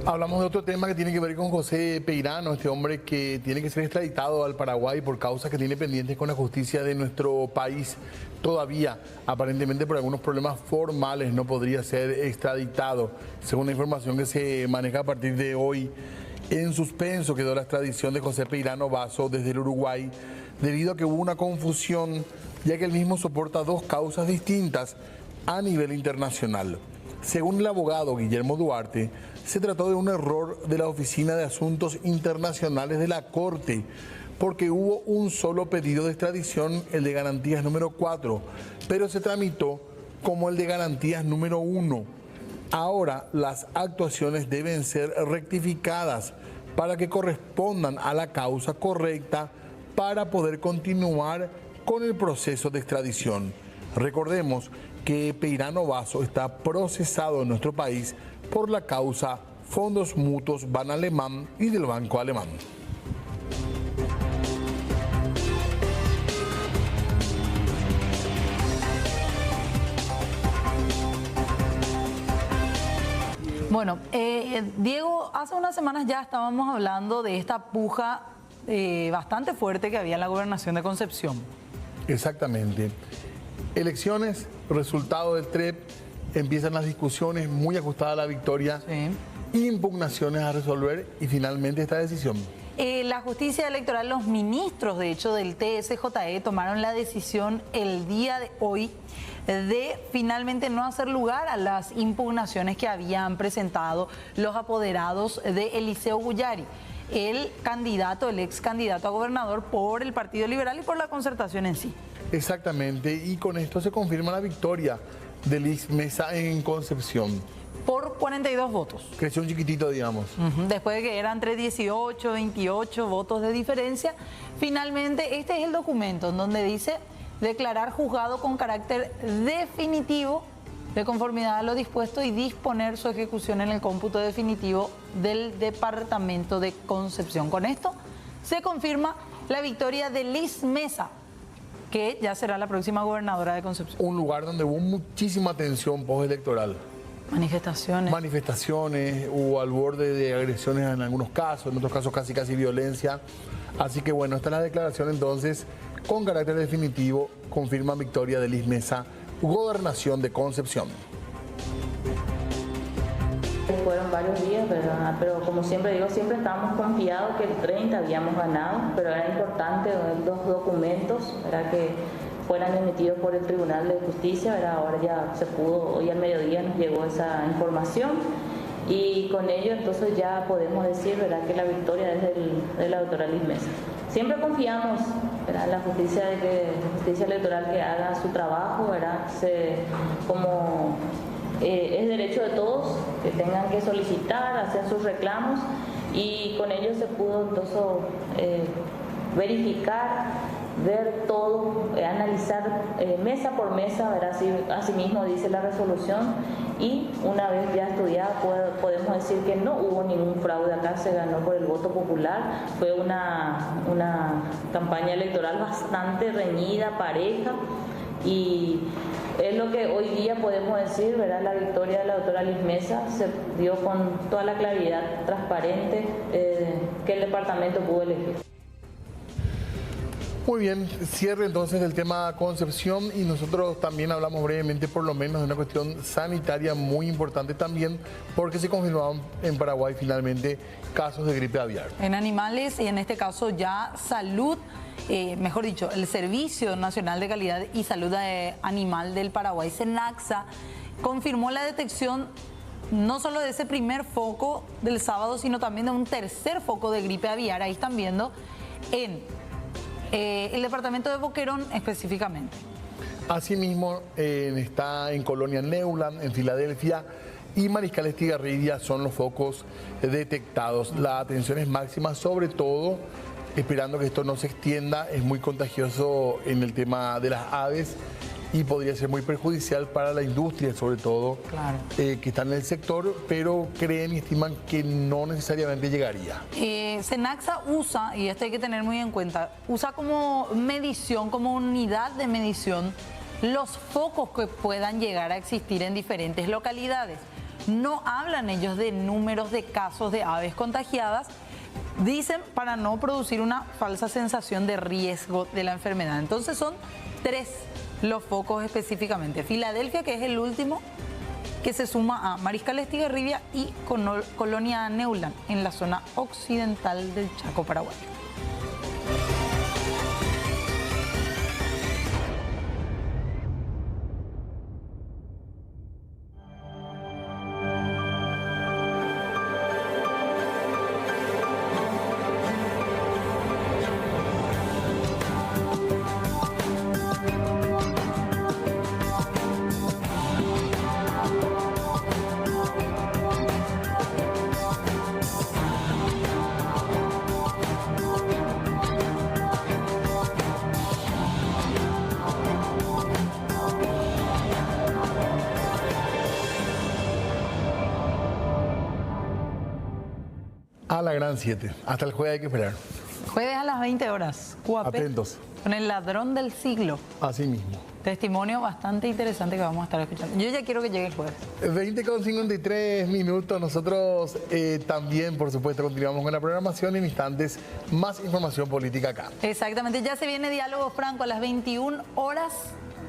Hablamos de otro tema que tiene que ver con José Peirano, este hombre que tiene que ser extraditado al Paraguay por causas que tiene pendientes con la justicia de nuestro país. Todavía, aparentemente por algunos problemas formales, no podría ser extraditado. Según la información que se maneja a partir de hoy, en suspenso quedó la extradición de José Peirano Basso desde el Uruguay, debido a que hubo una confusión, ya que él mismo soporta dos causas distintas a nivel internacional. Según el abogado Guillermo Duarte, se trató de un error de la Oficina de Asuntos Internacionales de la Corte, porque hubo un solo pedido de extradición, el de garantías número 4, pero se tramitó como el de garantías número 1. Ahora las actuaciones deben ser rectificadas para que correspondan a la causa correcta para poder continuar con el proceso de extradición. Recordemos que Peirano Basso está procesado en nuestro país por la causa Fondos Mutuos Ban Alemán y del Banco Alemán. Bueno, Diego, hace unas semanas ya estábamos hablando de esta puja bastante fuerte que había en la gobernación de Concepción. Exactamente. Elecciones, resultado del TREP, empiezan las discusiones, muy ajustada a la victoria, impugnaciones a resolver y finalmente esta decisión. La justicia electoral, los ministros, de hecho, del TSJE tomaron la decisión el día de hoy de finalmente no hacer lugar a las impugnaciones que habían presentado los apoderados de Eliseo Guyari, el candidato, el ex candidato a gobernador por el Partido Liberal y por la Concertación en sí. Exactamente, y con esto se confirma la victoria de Liz Mesa en Concepción. Por 42 votos. Creció un chiquitito, digamos. Después de que eran entre 18, 28 votos de diferencia, finalmente este es el documento en donde dice declarar juzgado con carácter definitivo de conformidad a lo dispuesto y disponer su ejecución en el cómputo definitivo del Departamento de Concepción. Con esto se confirma la victoria de Liz Mesa, que ya será la próxima gobernadora de Concepción. Un lugar donde hubo muchísima tensión postelectoral. Manifestaciones, hubo al borde de agresiones en algunos casos, en otros casos casi violencia. Así que bueno, esta es la declaración entonces, con carácter definitivo, confirma victoria de Liz Mesa, gobernación de Concepción. Fueron varios días, ¿verdad? Pero como siempre digo, siempre estábamos confiados que el 30 habíamos ganado, pero era importante los documentos, ¿verdad?, que fueran emitidos por el Tribunal de Justicia, ¿verdad? Ahora ya se pudo, hoy al mediodía nos llegó esa información y con ello entonces ya podemos decir, ¿verdad?, que la victoria es de la doctora Liz Mesa. Siempre confiamos, ¿verdad?, en la justicia, justicia electoral que haga su trabajo, ¿verdad? Es derecho de todos que tengan que solicitar, hacer sus reclamos y con ello se pudo entonces verificar, ver todo, analizar mesa por mesa, ¿verdad? Así mismo dice la resolución y una vez ya estudiada podemos decir que no hubo ningún fraude acá, se ganó por el voto popular, fue una campaña electoral bastante reñida, pareja y es lo que hoy día podemos decir, ¿verdad? La victoria de la doctora Liz Mesa se dio con toda la claridad transparente que el departamento pudo elegir. Muy bien, cierre entonces del tema Concepción y nosotros también hablamos brevemente por lo menos de una cuestión sanitaria muy importante también porque se confirmaron en Paraguay finalmente casos de gripe aviar. En animales y en este caso ya salud, mejor dicho, el Servicio Nacional de Calidad y Salud Animal del Paraguay, SENACSA, confirmó la detección no solo de ese primer foco del sábado, sino también de un tercer foco de gripe aviar. Ahí están viendo en el departamento de Boquerón específicamente. Asimismo, está en Colonia Neuland, en Filadelfia, y Mariscal Estigarribia son los focos detectados. La atención es máxima, sobre todo esperando que esto no se extienda. Es muy contagioso en el tema de las aves y podría ser muy perjudicial para la industria, sobre todo, claro, que está en el sector, pero creen y estiman que no necesariamente llegaría. SENACSA usa, y esto hay que tener muy en cuenta, usa como medición, como unidad de medición, los focos que puedan llegar a existir en diferentes localidades. No hablan ellos de números de casos de aves contagiadas, dicen para no producir una falsa sensación de riesgo de la enfermedad. Entonces son 3 los focos específicamente. Filadelfia, que es el último, que se suma a Mariscal Estigarribia y Colonia Neuland, en la zona occidental del Chaco paraguayo. A la gran 7. Hasta el jueves hay que esperar. Jueves a las 20 horas. Cuapé, Atentos. con el ladrón del siglo. Así mismo. Testimonio bastante interesante que vamos a estar escuchando. Yo ya quiero que llegue el jueves. 20:53 minutos. Nosotros también, por supuesto, continuamos con la programación. En instantes, más información política acá. Exactamente. Ya se viene Diálogo Franco a las 21 horas.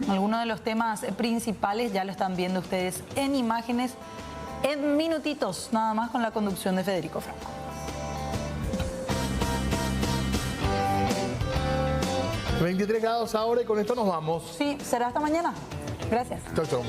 Algunos de los temas principales ya lo están viendo ustedes en imágenes, en minutitos, nada más, con la conducción de Federico Franco. 23 grados ahora y con esto nos vamos. Sí, será hasta mañana. Gracias. Chau, chau.